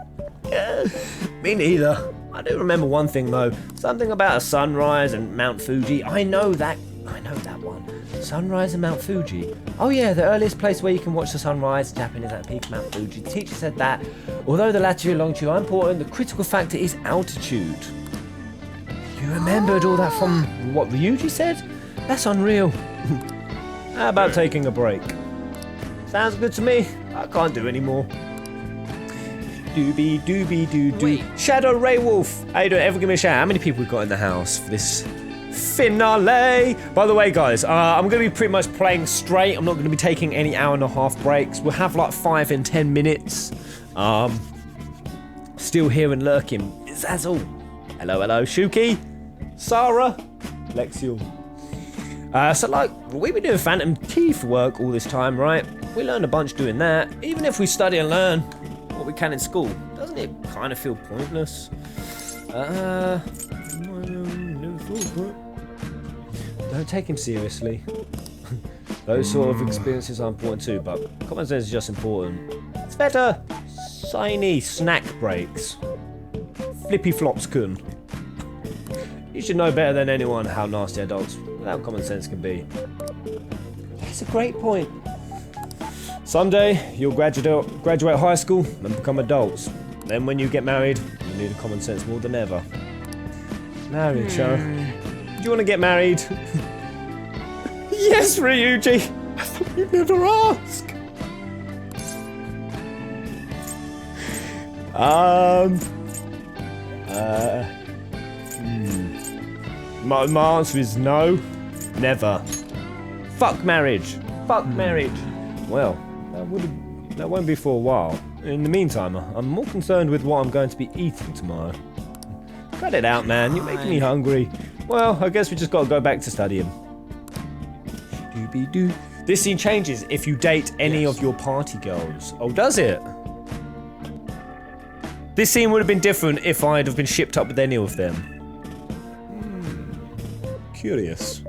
S1: Me neither. I do remember one thing though. Something about a sunrise and Mount Fuji. I know that one. Sunrise and Mount Fuji. Oh yeah, the earliest place where you can watch the sunrise, Japan, is at the peak of Mount Fuji. The teacher said that, although the latitude and longitude are important, the critical factor is altitude. You remembered all that from what Ryuji said? That's unreal. How about taking a break? Sounds good to me. I can't do any more. Doobie doobie doo doo. Shadow Ray Wolf. How you doing? Everyone give me a shout. How many people we got in the house for this finale? By the way, guys, I'm going to be pretty much playing straight. I'm not going to be taking any hour-and-a-half breaks. We'll have like 5 and 10 minutes. Still here and lurking. Zazzle. Hello, hello. Shuki. Sarah. Lexiel. So like, we've been doing Phantom Key for work all this time, right? We learned a bunch doing that. Even if we study and learn what we can in school, doesn't it kind of feel pointless? Don't take him seriously. Those sort of experiences are important too, but common sense is just important. It's better. Shiny snack breaks. Flippy flops kun. You should know better than anyone how nasty adults without common sense can be. That's a great point. Someday you'll graduate high school and become adults. Then when you get married, you need common sense more than ever. Marriage, huh? Do you want to get married? Yes, Ryuji! I thought you'd never ask! My answer is no. Never. Fuck marriage. Fuck marriage. Well, that won't be for a while. In the meantime, I'm more concerned with what I'm going to be eating tomorrow. Cut it out, man. You're making me hungry. Well, I guess we just got to go back to studying. This scene changes if you date any of your party girls. Oh, does it? This scene would have been different if I'd have been shipped up with any of them. Curious.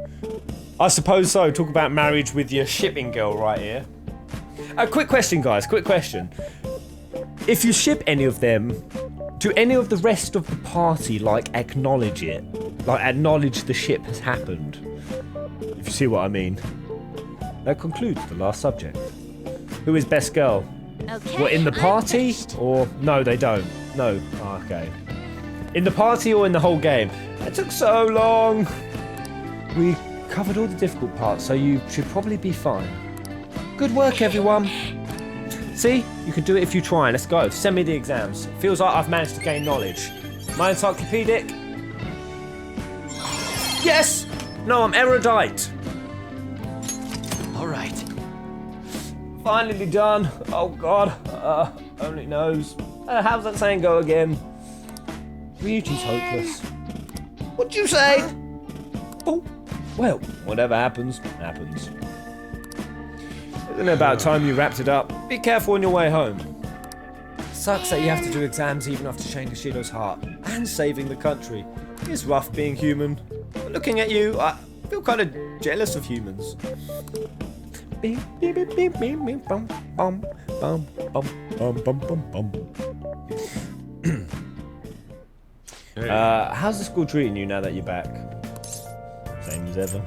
S1: I suppose so. Talk about marriage with your shipping girl right here. A quick question, guys. Quick question. If you ship any of them, do any of the rest of the party, like, acknowledge it? Like, acknowledge the ship has happened? If you see what I mean. That concludes the last subject. Who is best girl?
S2: Okay,
S1: What, in the party? Or, no, they don't. No. Oh, okay. In the party or in the whole game? That took so long. We covered all the difficult parts, so you should probably be fine. Good work, everyone. See? You can do it if you try. Let's go. Send me the exams. Feels like I've managed to gain knowledge. My encyclopedic? Yes! No, I'm erudite.
S4: Alright.
S1: Finally done. Oh, God. Only knows. How's that saying go again? Ryuji's hopeless. What'd you say? Oh, well, whatever happens, happens. Isn't it about time you wrapped it up? Be careful on your way home. Sucks that you have to do exams even after changing Shido's heart and saving the country. It's rough being human. But looking at you, I feel kind of jealous of humans. How's the school treating you now that you're back? Same as ever.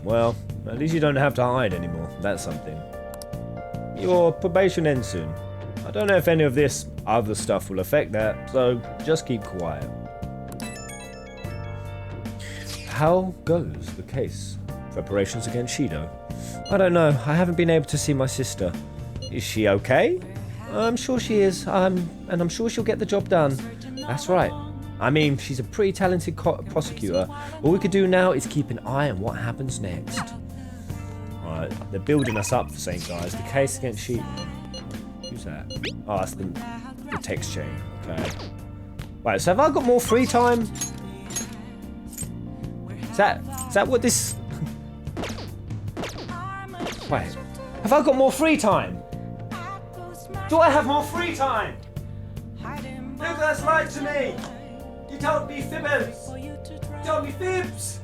S1: Well, at least you don't have to hide anymore. That's something. Your probation ends soon. I don't know if any of this other stuff will affect that, so just keep quiet. How goes the case? Preparations against Shido? I don't know. I haven't been able to see my sister. Is she okay? I'm sure she is. And I'm sure she'll get the job done. That's right. I mean, she's a pretty talented prosecutor. All we could do now is keep an eye on what happens next. Alright, they're building us up for St. Guys. The case against Shido. Who's that? Oh, that's the text chain. Okay. Right, so have I got more free time? Is that what this... Wait. Have I got more free time? Do I have more free time? Nicholas lied to me! You told me fibbers! You told me fibs!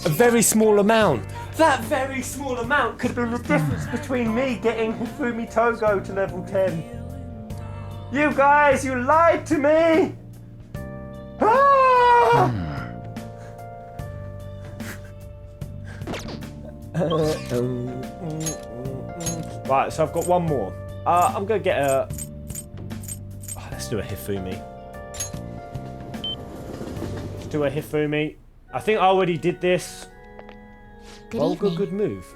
S1: A very small amount. That very small amount could have been the difference between me getting Hifumi Togo to level 10. You guys, you lied to me! Ah! Right, so I've got one more. I'm gonna get a... Oh, let's do a Hifumi. Let's do a Hifumi. I think I already did this. Good move.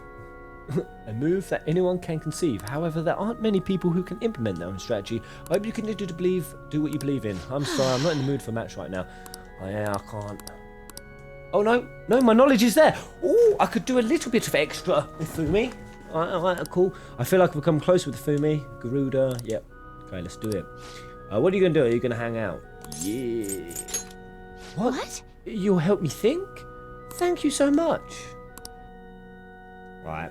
S1: A move that anyone can conceive. However, there aren't many people who can implement their own strategy. I hope you continue to do what you believe in. I'm sorry, I'm not in the mood for a match right now. Oh, yeah, I can't. Oh, no, my knowledge is there. Oh, I could do a little bit of extra with Fumi. Alright, cool. I feel like I've become close with Fumi. Garuda, yep. Okay, let's do it. What are you going to do? Are you going to hang out? Yeah. What? You'll help me think? Thank you so much. Right.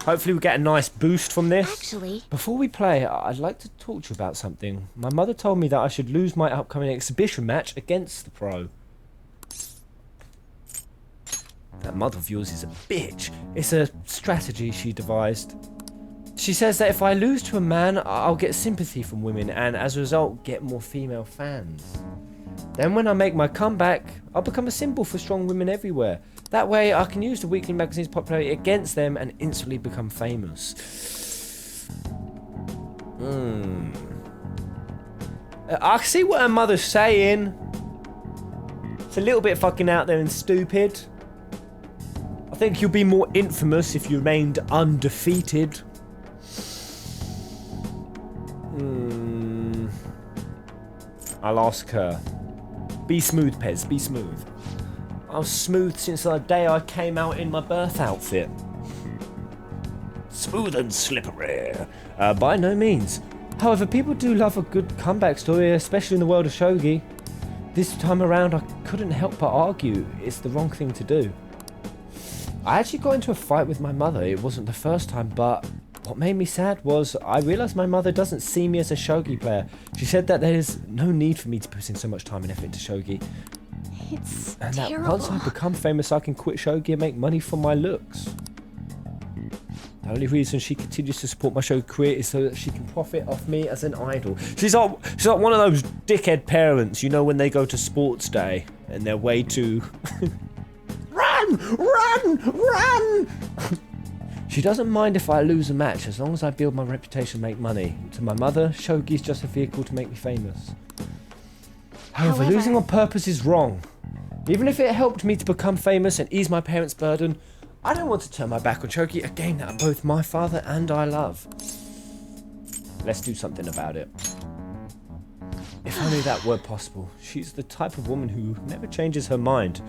S1: Hopefully we get a nice boost from this.
S2: Actually,
S1: before we play, I'd like to talk to you about something. My mother told me that I should lose my upcoming exhibition match against the pro. That mother of yours is a bitch. It's a strategy she devised. She says that if I lose to a man, I'll get sympathy from women and as a result get more female fans. Then when I make my comeback, I'll become a symbol for strong women everywhere. That way I can use the weekly magazine's popularity against them and instantly become famous. I see what her mother's saying. It's a little bit fucking out there and stupid. I think you'll be more infamous if you remained undefeated. I'll ask her. Be smooth, Pez, be smooth. I was smooth since the day I came out in my birth outfit. Smooth and slippery. By no means. However, people do love a good comeback story, especially in the world of shogi. This time around, I couldn't help but argue it's the wrong thing to do. I actually got into a fight with my mother. It wasn't the first time, but what made me sad was I realised my mother doesn't see me as a shogi player. She said that there is no need for me to put in so much time and effort into shogi.
S2: It's
S1: and
S2: terrible.
S1: That once I become famous, I can quit shogi and make money from my looks. The only reason she continues to support my shogi career is so that she can profit off me as an idol. She's like one of those dickhead parents, you know, when they go to sports day and they're way too... Run! She doesn't mind if I lose a match as long as I build my reputation and make money. To my mother, shogi's just a vehicle to make me famous. However, losing on purpose is wrong. Even if it helped me to become famous and ease my parents' burden, I don't want to turn my back on shogi, a game that both my father and I love. Let's do something about it. If only that were possible. She's the type of woman who never changes her mind.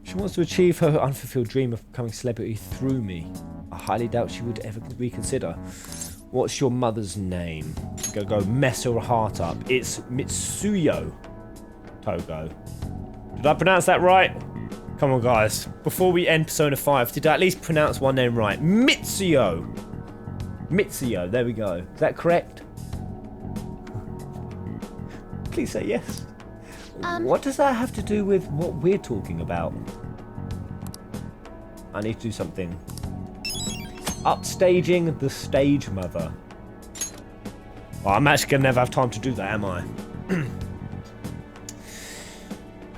S1: She wants to achieve her unfulfilled dream of becoming a celebrity through me. I highly doubt she would ever reconsider. What's your mother's name? I'm gonna go mess her heart up. It's Mitsuyo Togo. Did I pronounce that right? Come on, guys. Before we end Persona 5, did I at least pronounce one name right? Mitsuyo. Mitsuyo, there we go. Is that correct? Please say yes. What does that have to do with what we're talking about? I need to do something. Upstaging the stage mother. Oh, I'm actually going to never have time to do that, am I?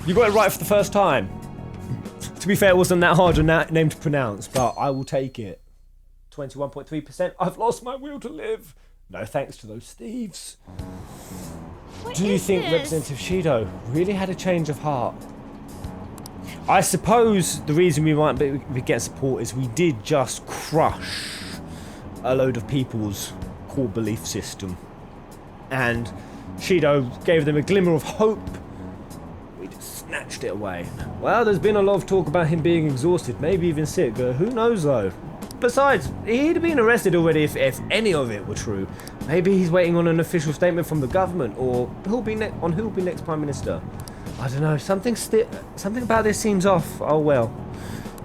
S1: You got it right for the first time. To be fair, it wasn't that hard a name to pronounce, but I will take it. 21.3%. I've lost my will to live. No thanks to those thieves. Do you think Representative Shido really had a change of heart? I suppose the reason we might be getting support is we did just crush a load of people's core belief system. And Shido gave them a glimmer of hope. We just snatched it away. Well, there's been a lot of talk about him being exhausted, maybe even sick. Who knows though? Besides, he'd have been arrested already if any of it were true. Maybe he's waiting on an official statement from the government, or who'll be next Prime Minister. I don't know, something about this seems off. Oh well.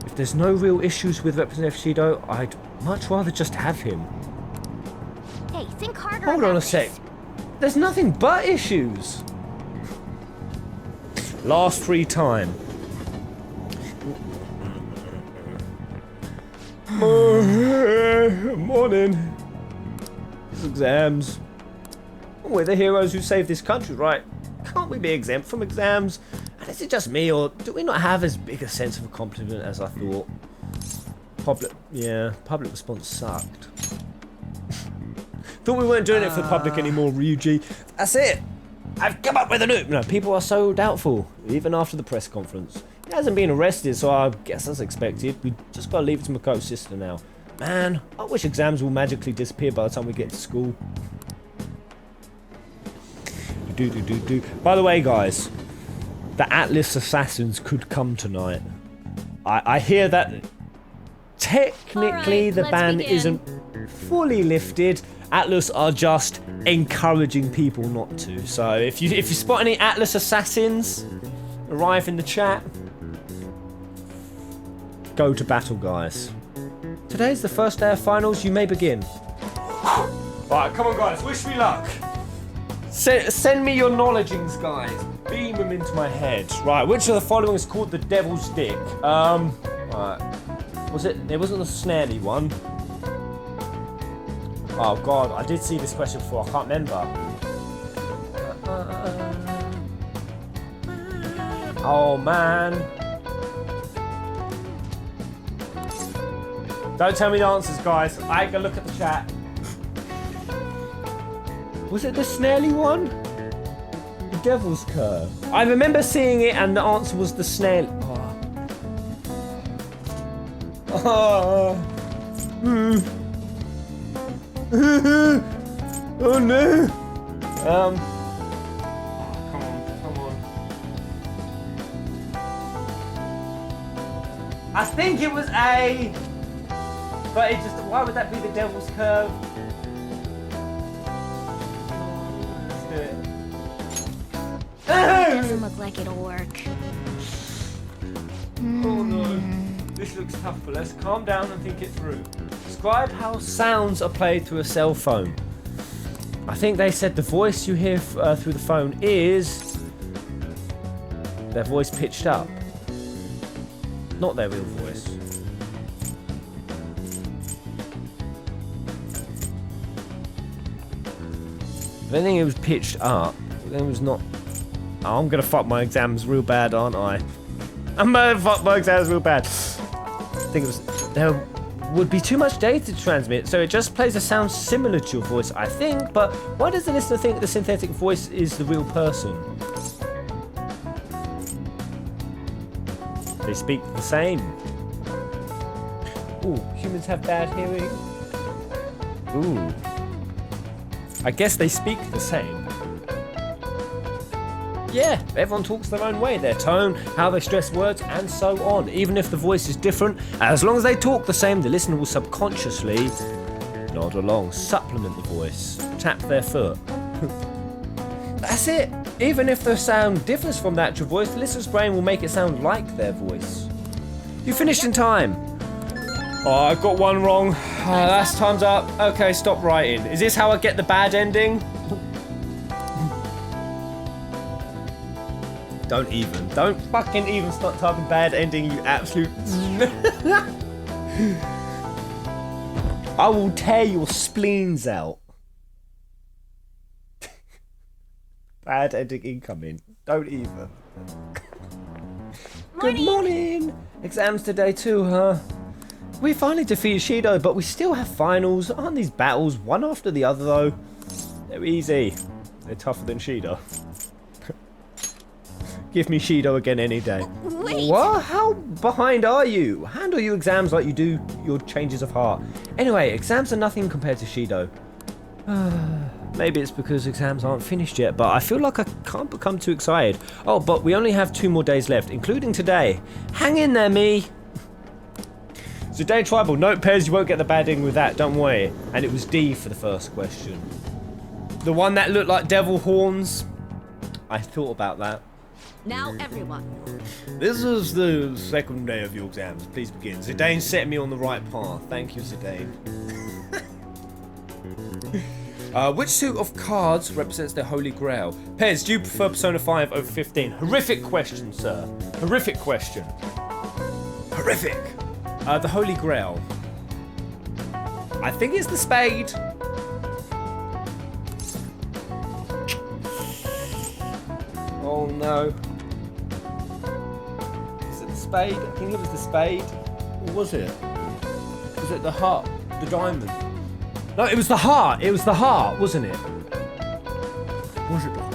S1: If there's no real issues with Representative Shido, I'd much rather just have him.
S2: Hey, think harder.
S1: Hold on a sec. There's nothing but issues. Last free time. Morning. These exams. We're the heroes who saved this country, right? Can't we be exempt from exams? And is it just me, or do we not have as big a sense of accomplishment as I thought? Public response sucked. Thought we weren't doing it for the public anymore, Ryuji. That's it. I've come up with a new... No, people are so doubtful, even after the press conference. He hasn't been arrested, so I guess that's expected. We just gotta leave it to Makoto's sister now. Man, I wish exams will magically disappear by the time we get to school. By the way, guys, the Atlas Assassins could come tonight. I hear that technically the ban isn't fully lifted. Atlas are just encouraging people not to. So if you spot any Atlas Assassins arrive in the chat, go to battle, guys. Today's the first day of finals. You may begin. Alright, come on, guys. Wish me luck. Send me your knowledgings, guys. Beam them into my head. Right, which of the following is called the Devil's Dick? Right. It wasn't the snarly one. Oh god, I did see this question before. I can't remember. Oh man. Don't tell me the answers, guys. I ain't gonna look at the chat. Was it the snarly one? The Devil's Curve. I remember seeing it and the answer was the snarly... Oh. Oh no. Come on. I think it was A. But it just... Why would that be the Devil's Curve?
S2: Doesn't look like it'll work.
S1: Oh no. This looks tough, but let's calm down and think it through. Describe how sounds are played through a cell phone. I think they said the voice you hear through the phone is their voice pitched up. Not their real voice. If anything, it was pitched up. It was not... Oh, I'm gonna fuck my exams real bad, aren't I? I'm gonna fuck my exams real bad. I think it was... There would be too much data to transmit, so it just plays a sound similar to your voice, I think. But why does the listener think the synthetic voice is the real person? They speak the same. Ooh, humans have bad hearing. Ooh. I guess they speak the same. Yeah, everyone talks their own way, their tone, how they stress words, and so on. Even if the voice is different, as long as they talk the same, the listener will subconsciously nod along, supplement the voice, tap their foot. That's it. Even if the sound differs from the actual voice, the listener's brain will make it sound like their voice. You finished in time. Oh, I got one wrong. Last time's up. Okay, stop writing. Is this how I get the bad ending? Don't fucking even start typing bad ending, you absolute... I will tear your spleens out. Bad ending incoming. Don't even. Good morning! Exams today too, huh? We finally defeated Shido, but we still have finals. Aren't these battles one after the other though? They're easy. They're tougher than Shido. Give me Shido again any day.
S2: Wait.
S1: What? How behind are you? Handle your exams like you do your changes of heart. Anyway, exams are nothing compared to Shido. Maybe it's because exams aren't finished yet, but I feel like I can't become too excited. Oh, but we only have 2 more days left, including today. Hang in there, me. Zidane Tribal. Note, Pez, you won't get the bad ending with that, don't worry. And it was D for the first question. The one that looked like devil horns. I thought about that.
S7: Now everyone.
S1: This is the second day of your exams. Please begin. Zidane set me on the right path. Thank you, Zidane. Which suit of cards represents the Holy Grail? Pez, do you prefer Persona 5 over 15? Horrific question, sir. Horrific question. Horrific. The Holy Grail. I think it's the spade. Oh no. Is it the spade? I think it was the spade. Or was it? Was it the heart? The diamond? No, it was the heart. It was the heart, wasn't it? Was it the heart?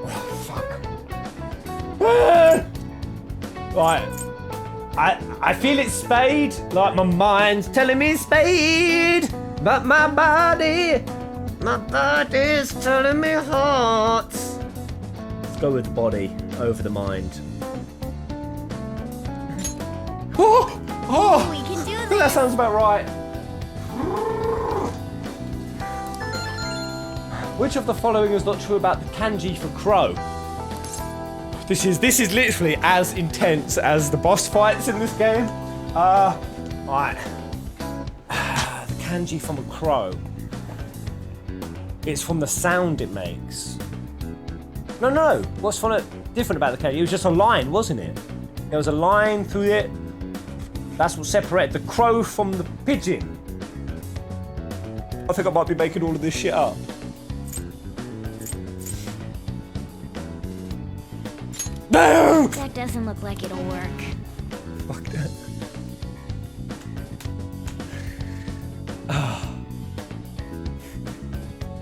S1: Oh, fuck. Right. I feel it's spade. Like my mind's telling me spade. But my body's telling me heart. Let's go with body over the mind. Oh! Oh!
S2: We can do
S1: I think that sounds about right. Which of the following is not true about the kanji for crow? This is literally as intense as the boss fights in this game. Right. The kanji from a crow. It's from the sound it makes. No. What's different about the kanji? It was just a line, wasn't it? There was a line through it. That's what separated the crow from the pigeon. I think I might be making all of this shit up. No!
S2: That doesn't look like it'll work.
S1: Fuck that.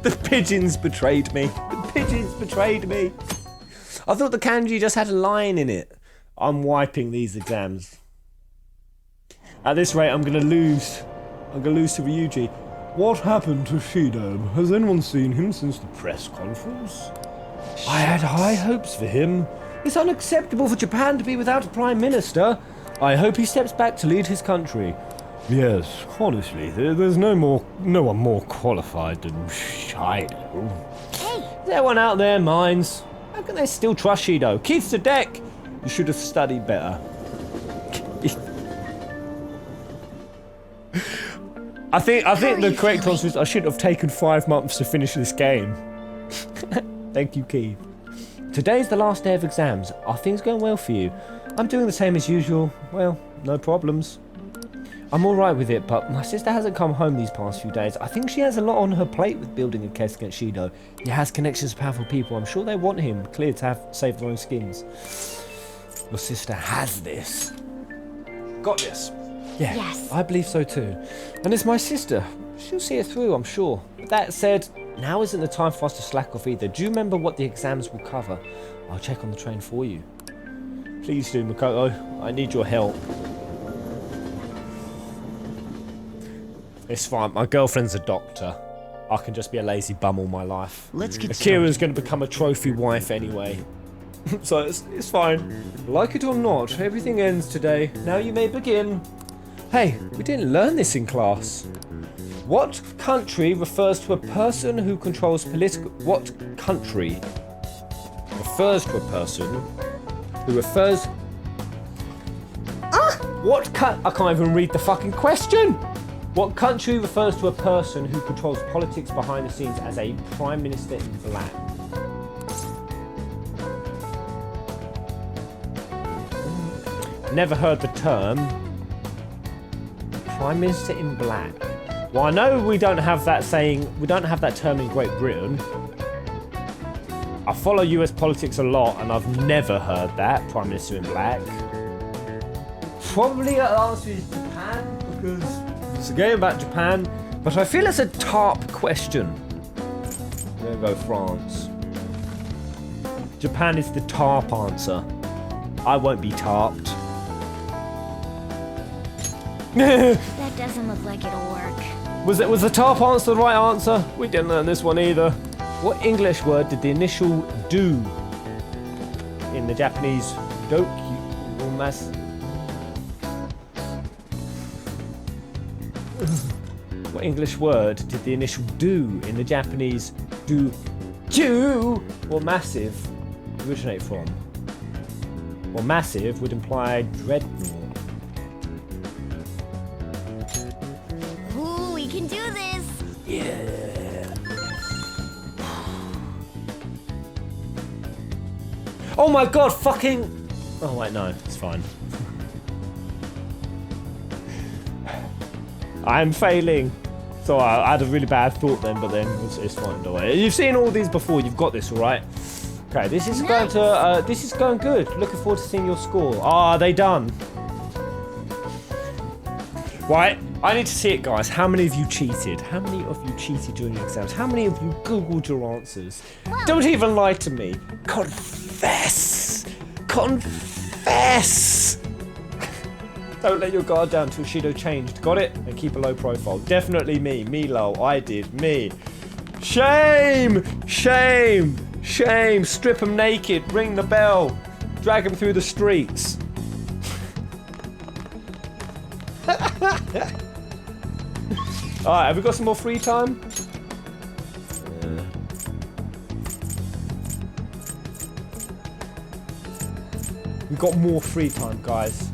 S1: The pigeons betrayed me. The pigeons betrayed me. I thought the kanji just had a line in it. I'm wiping these exams. At this rate, I'm gonna lose. I'm gonna lose to Ryuji. What happened to Shido? Has anyone seen him since the press conference? I had high hopes for him. It's unacceptable for Japan to be without a prime minister. I hope he steps back to lead his country. Yes, honestly, there's no one more qualified than Shido.
S2: Hey!
S1: Is anyone out there minds? How can they still trust Shido? Keith's a deck. You should have studied better. I think the correct answer is I should have taken 5 months to finish this game. Thank you, Keith. Today's the last day of exams. Are things going well for you? I'm doing the same as usual. Well, no problems. I'm alright with it, but my sister hasn't come home these past few days. I think she has a lot on her plate with building a case against Shido. He has connections to powerful people. I'm sure they want him cleared to have save their own skins. Your sister has this. Got this. Yeah, yes. I believe so too. And it's my sister. She'll see it through, I'm sure. That said, now isn't the time for us to slack off either. Do you remember what the exams will cover? I'll check on the train for you. Please do, Makoto. I need your help. It's fine. My girlfriend's a doctor. I can just be a lazy bum all my life.
S12: Let's get
S1: Akira's going to become a trophy wife anyway. So it's fine. Like it or not, everything ends today. Now you may begin. Hey, we didn't learn this in class. What country refers to a person who controls political... What country refers to a person who refers... I can't even read the fucking question! What country refers to a person who controls politics behind the scenes as a Prime Minister in black? Never heard the term. Prime Minister in black. Well, I know we don't have that saying, we don't have that term in Great Britain. I follow US politics a lot and I've never heard that, Prime Minister in black. Probably the answer is Japan, because it's a game about Japan, but I feel it's a TARP question. I'm gonna go France. Japan is the TARP answer. I won't be tarped.
S2: That doesn't look like it'll work.
S1: Was the TARP answer the right answer? We didn't learn this one either. What English word did the initial do in the Japanese doku or mas? What English word did the initial do in the Japanese do or massive originate from? Well, massive would imply dreadnought.
S2: Ooh, we can do this!
S1: Yeah. Oh my god, fucking... Oh wait, no, it's fine. I'm failing. So I had a really bad thought then, but then it's fine. Don't worry. You've seen all these before. You've got this, all right? Okay, this is going to. This is going good. Looking forward to seeing your score. Are they done? Right. I need to see it, guys. How many of you cheated? How many of you cheated during the exams? How many of you Googled your answers? Don't even lie to me. Confess. Confess. Don't let your guard down till Shido changed. Got it? And keep a low profile. Definitely me. Me, lol. I did. Me. Shame. Shame. Shame. Strip him naked. Ring the bell. Drag him through the streets. Alright, have we got some more free time? We've got more free time, guys.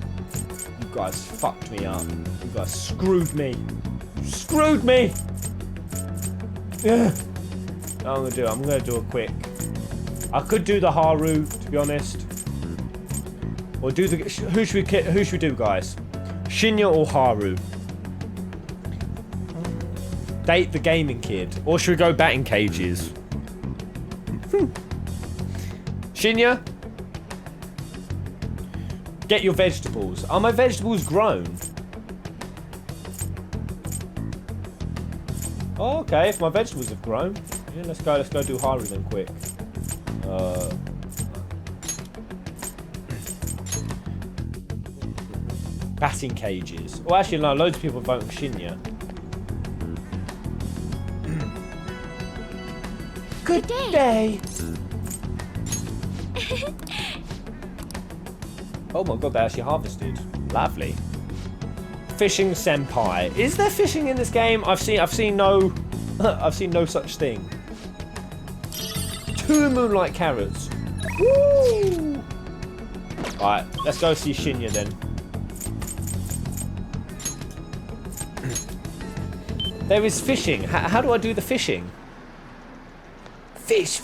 S1: You guys fucked me up. You guys screwed me. You screwed me! Yeah. I'm gonna do a quick. I could do the Haru, to be honest. Or do the... Who should we do, guys? Shinya or Haru? Date the gaming kid. Or should we go batting cages? Shinya? Get your vegetables. Are my vegetables grown? Oh, okay, if my vegetables have grown. Yeah, let's go do Haru then quick. Batting cages. Well, actually, no, loads of people vote for Shinya. Good day. Oh my god, they actually harvested. Lovely. Fishing senpai. Is there fishing in this game? I've seen no I've seen no such thing. 2 moonlight carrots. Woo! Alright, let's go see Shinya then. There is fishing. How do I do the fishing? Fish.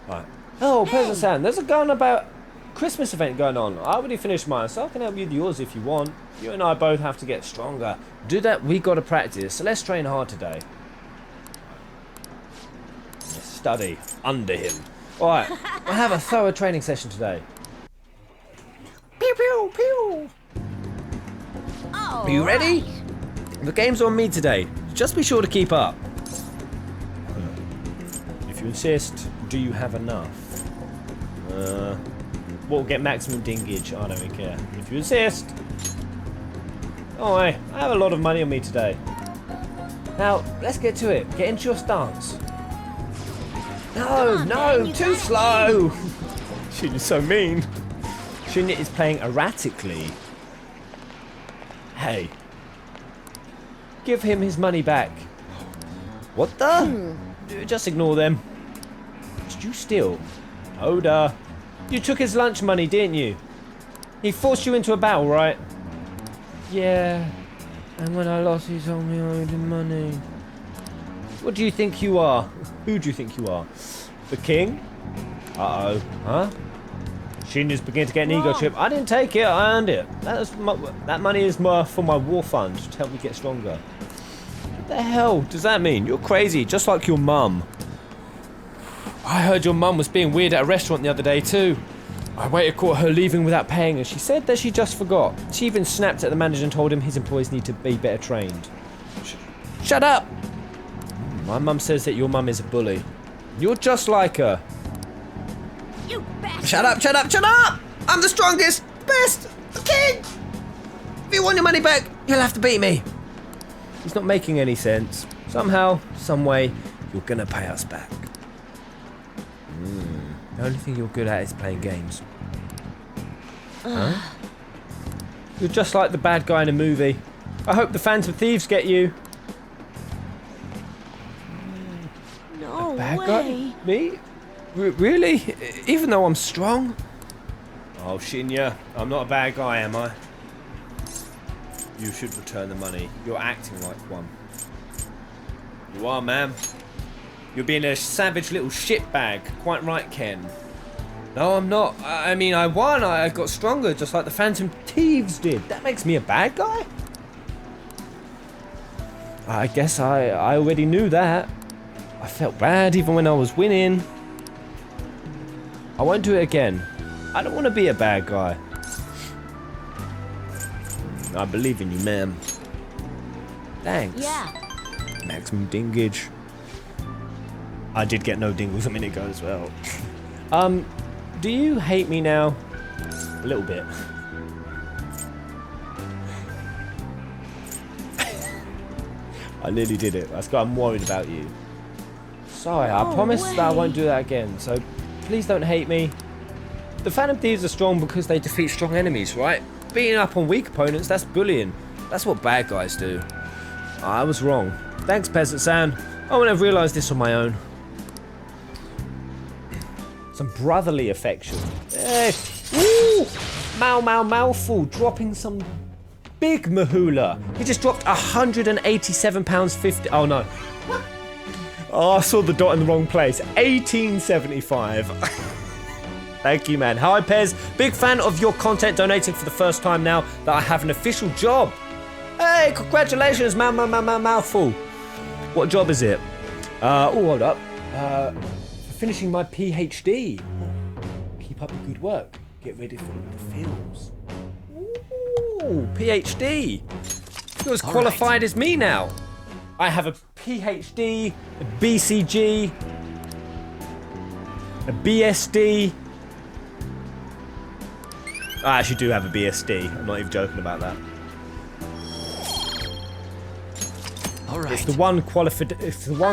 S1: Right. Oh, Peasant, there's a gun about Christmas event going on. I already finished mine, so I can help you with yours if you want. You and I both have to get stronger. To do that, we got to practice. So let's train hard today. Study under him. All right, we'll have a thorough training session today. Pew pew pew. Are you ready? The game's on me today. Just be sure to keep up. If you insist, do you have enough? We'll get maximum dingage. I don't really care. If you insist. Oh, I have a lot of money on me today. Now, let's get to it. Get into your stance. No, too slow. Shinya's so mean. Shinya is playing erratically. Hey. Give him his money back. What the? Just ignore them. Did you steal? Oda. You took his lunch money, didn't you? He forced you into a battle, right? Yeah. And when I lost, he told me I owed him money. What do you think you are? Who do you think you are? The king? Uh-oh. Huh? Shinya's beginning to get an ego trip. I didn't take it, I earned it. That money is more for my war fund to help me get stronger. What the hell does that mean? You're crazy, just like your mum. I heard your mum was being weird at a restaurant the other day too. My waiter caught her leaving without paying and she said that she just forgot. She even snapped at the manager and told him his employees need to be better trained. Shut up! My mum says that your mum is a bully. You're just like her.
S2: You bastard!
S1: Shut up! I'm the strongest, the best, the king! If you want your money back, you'll have to beat me. It's not making any sense. Somehow, some way, you're gonna pay us back. The only thing you're good at is playing games. Huh? You're just like the bad guy in a movie. I hope the Phantom Thieves get you.
S2: No
S1: Bad
S2: way.
S1: guy? Me? Really? Even though I'm strong? Oh, Shinya, I'm not a bad guy, am I? You should return the money. You're acting like one. You are, ma'am. You're being a savage little shitbag. Quite right, Ken. No, I'm not. I mean, I won. I got stronger, just like the Phantom Thieves did. That makes me a bad guy? I guess I already knew that. I felt bad even when I was winning. I won't do it again. I don't want to be a bad guy. I believe in you, ma'am. Thanks.
S2: Yeah.
S1: Maximum dingage. I did get no dingles a minute ago as well. Do you hate me now? A little bit. I nearly did it. That's why I'm worried about you. Sorry, I promise that I won't do that again. So please don't hate me. The Phantom Thieves are strong because they defeat strong enemies, right? Beating up on weak opponents, that's bullying. That's what bad guys do. I was wrong. Thanks, Peasant-san. I wouldn't have realised this on my own. Some brotherly affection. Hey. Woo! Mouthful dropping some big mahula. He just dropped £187.50. Oh no. Oh, I saw the dot in the wrong place. 1875. Thank you, man. Hi, Pez. Big fan of your content, donating for the first time now that I have an official job. Hey, congratulations, mouthful. What job is it? Hold up. Finishing my PhD. Keep up the good work. Get ready for the films. Ooh, PhD. You're as qualified as me now. I have a PhD, a BCG, a BSD. I actually do have a BSD. I'm not even joking about that.
S4: All right.
S1: It's the one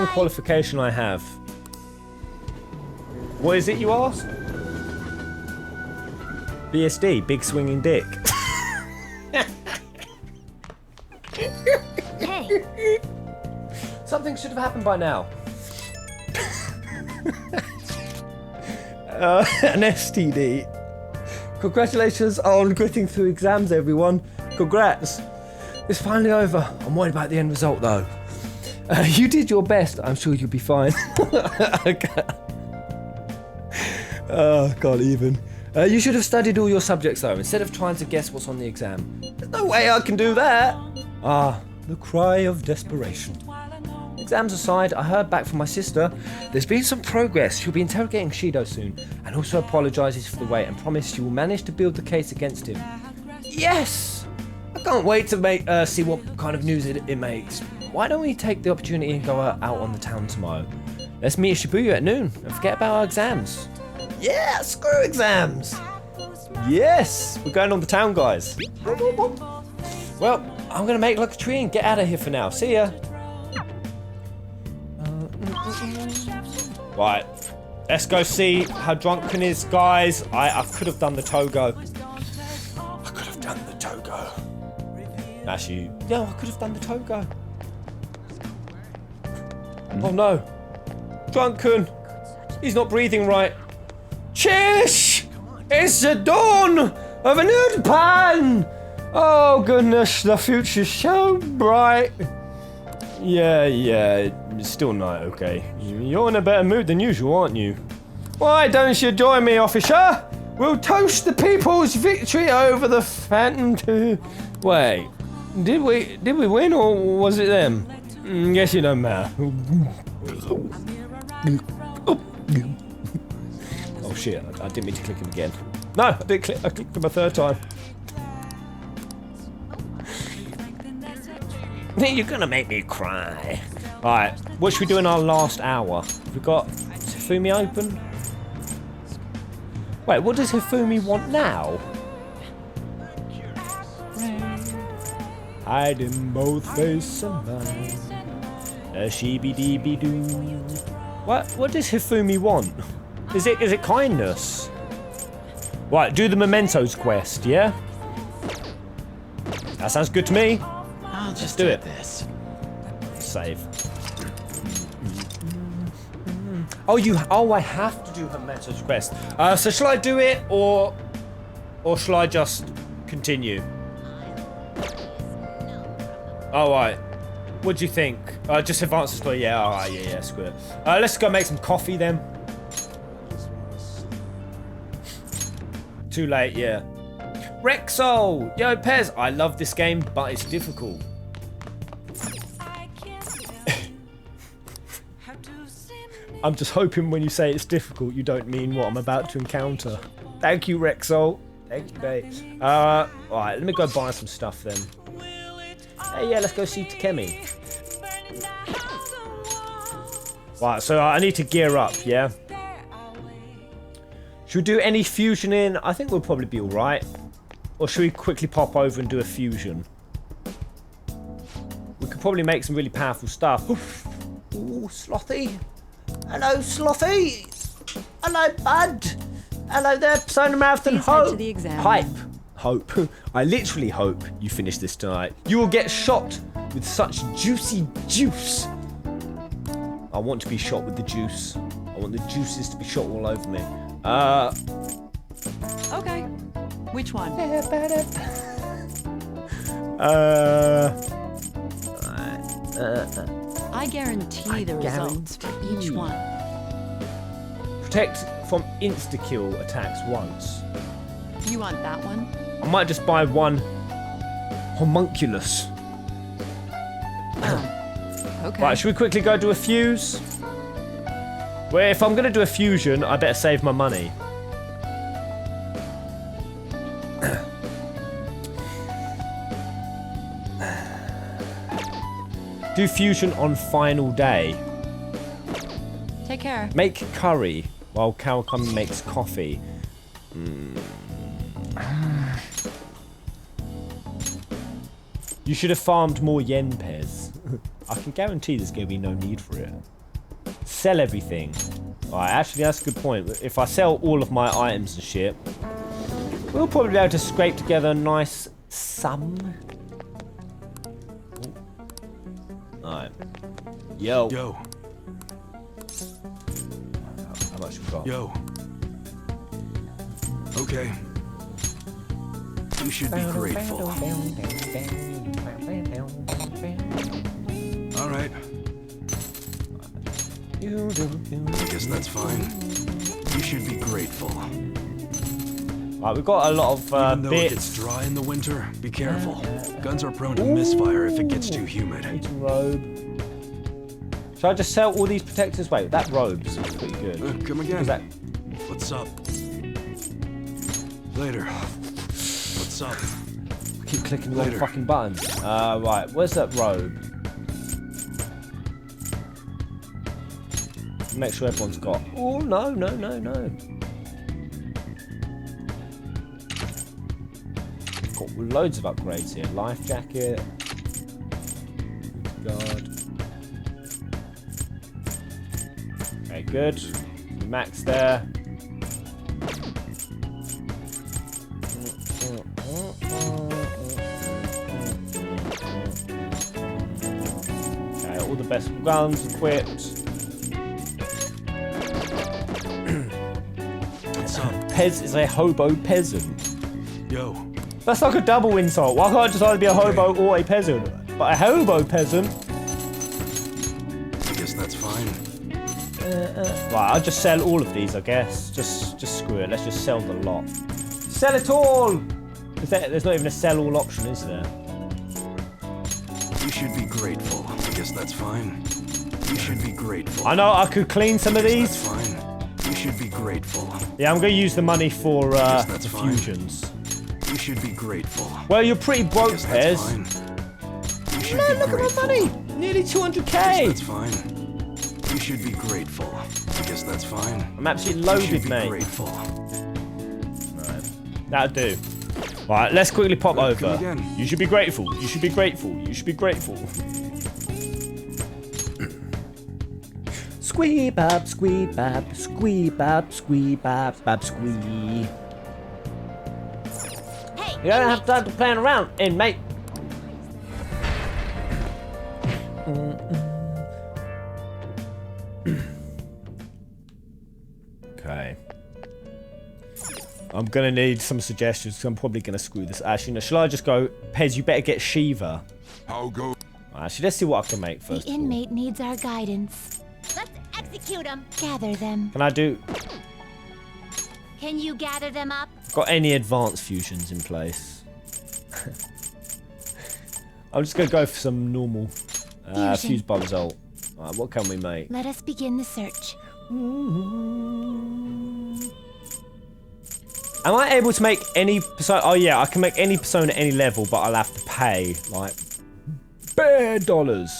S1: qualification I have. What is it, you ask? BSD, big swinging dick.
S2: Hey.
S1: Something should have happened by now. An STD. Congratulations on getting through exams, everyone. Congrats. It's finally over. I'm worried about the end result, though. You did your best. I'm sure you'll be fine. Oh, can't even. You should have studied all your subjects, though, instead of trying to guess what's on the exam. There's no way I can do that. Ah, the cry of desperation. Exams aside, I heard back from my sister. There's been some progress. She'll be interrogating Shido soon, and also apologises for the wait and promised she will manage to build the case against him. Yes! I can't wait to see what kind of news it makes. Why don't we take the opportunity and go out on the town tomorrow? Let's meet at Shibuya at noon and forget about our exams. Yeah, screw exams! Yes! We're going on the town, guys. Well, I'm going to make like a tree and get out of here for now. See ya! Right, let's go see how drunken is, guys. I could have done the Togo. I could have done the Togo. Actually, no, I could have done the Togo. Oh no. Drunken. He's not breathing right. Chish! It's the dawn of a new Japan! Oh goodness, the future's so bright. Yeah, it's still night, okay. You're in a better mood than usual, aren't you? Why don't you join me, officer? We'll toast the people's victory over the Phantom. Wait, did we win or was it them? Guess it don't matter. Oh shit, I didn't mean to click him again. No, I clicked him a third time. You're gonna make me cry. Alright, what should we do in our last hour? We got Hifumi open? Wait, what does Hifumi want now? Hide in both face and mine. A sheeby-deeby-doo. What does Hifumi want? Is it kindness? Right, do the mementos quest, yeah? That sounds good to me.
S4: I'll just
S1: do it.
S4: This.
S1: Save. Oh, I have to do her mementos quest. So shall I do it or shall I just continue? All right. What do you think? Just advance the story. Yeah, all right. Yeah, screw it. Let's go make some coffee then. Too late, yeah. Rexol! Yo, Pez, I love this game, but it's difficult. I'm just hoping when you say it's difficult, you don't mean what I'm about to encounter. Thank you, Rexol. Thank you, mate. Alright, let me go buy some stuff then. Hey, yeah, let's go see Takemi. Right, so I need to gear up, yeah? Should we do any fusion in? I think we'll probably be alright. Or should we quickly pop over and do a fusion? We could probably make some really powerful stuff. Ooh, Slothy. Hello, Slothy. Hello, bud. Hello there, Persona Marathon. Hope. Hope. I literally hope you finish this tonight. You will get shot with such juicy juice. I want to be shot with the juice. I want the juices to be shot all over me.
S7: Okay. Which one? I guarantee the results for each one.
S1: Protect from insta-kill attacks once.
S7: You want that one?
S1: I might just buy one homunculus.
S7: Okay.
S1: Right, should we quickly go do a fuse? Well, if I'm going to do a fusion, I better save my money. Do fusion on final day.
S7: Take care.
S1: Make curry while Kawakami makes coffee. You should have farmed more yen, Pez. I can guarantee there's going to be no need for it. Sell everything. Alright, actually that's a good point. If I sell all of my items and shit, we'll probably be able to scrape together a nice sum. Alright. Yo.
S12: Yo.
S1: How much we got?
S12: Yo. Okay. You should be grateful. Alright. I guess that's fine. You should be grateful.
S1: Right, we've got a lot of
S12: Even though
S1: bits.
S12: it gets dry in the winter, be careful. Guns are prone to misfire if it gets too humid.
S1: Robe. Should I just sell all these protectors? Wait, that robe's pretty good.
S12: Come again.
S1: That...
S12: What's up? Later. What's up?
S1: I keep clicking the wrong fucking buttons. Right, where's that robe? Make sure everyone's got... Oh, no. Got loads of upgrades here. Life jacket. God. Okay, good. Max there. Okay, all the best guns equipped. Pez is a hobo peasant.
S12: Yo.
S1: That's like a double insult. Why can't I just either be a hobo or a peasant? But a hobo peasant.
S12: I guess that's fine.
S1: Right, I'll just sell all of these, I guess. Just screw it. Let's just sell the lot. Sell it all! There's not even a sell all option, is there?
S12: You should be grateful. I guess that's fine. You should be grateful.
S1: I know I could clean some of these.
S12: That's fine. You should be grateful.
S1: Yeah, I'm going to use the money for the
S12: fine.
S1: fusions.
S12: You should be grateful.
S1: Well, you're pretty broke, Pez.
S12: No,
S1: look at my money! Nearly 200k!
S12: That's fine. You should be grateful. I guess that's fine.
S1: I'm absolutely loaded, mate.
S12: Grateful.
S1: Right. That'll do. Right, let's quickly pop over.
S12: Again.
S1: You should be grateful. You should be grateful. You should be grateful. Squee bab, squee bab, squee bab, squee bab, bab squee.
S2: Hey,
S1: you don't have time to plan around, inmate. Okay. I'm gonna need some suggestions because I'm probably gonna screw this. Actually, no, shall I just go, Pez, you better get Shiva.
S6: How go?
S1: Actually, let's see what I can make first.
S13: The inmate needs our guidance.
S2: let's execute them.
S13: Gather them.
S1: Can I do...
S2: Can you gather them up?
S1: Got any advanced fusions in place? I'm just gonna go for some normal fuse by result. Alright, what can we make?
S13: Let us begin the search.
S1: Am I able to make any persona? Oh yeah, I can make any persona any level, but I'll have to pay like bare dollars.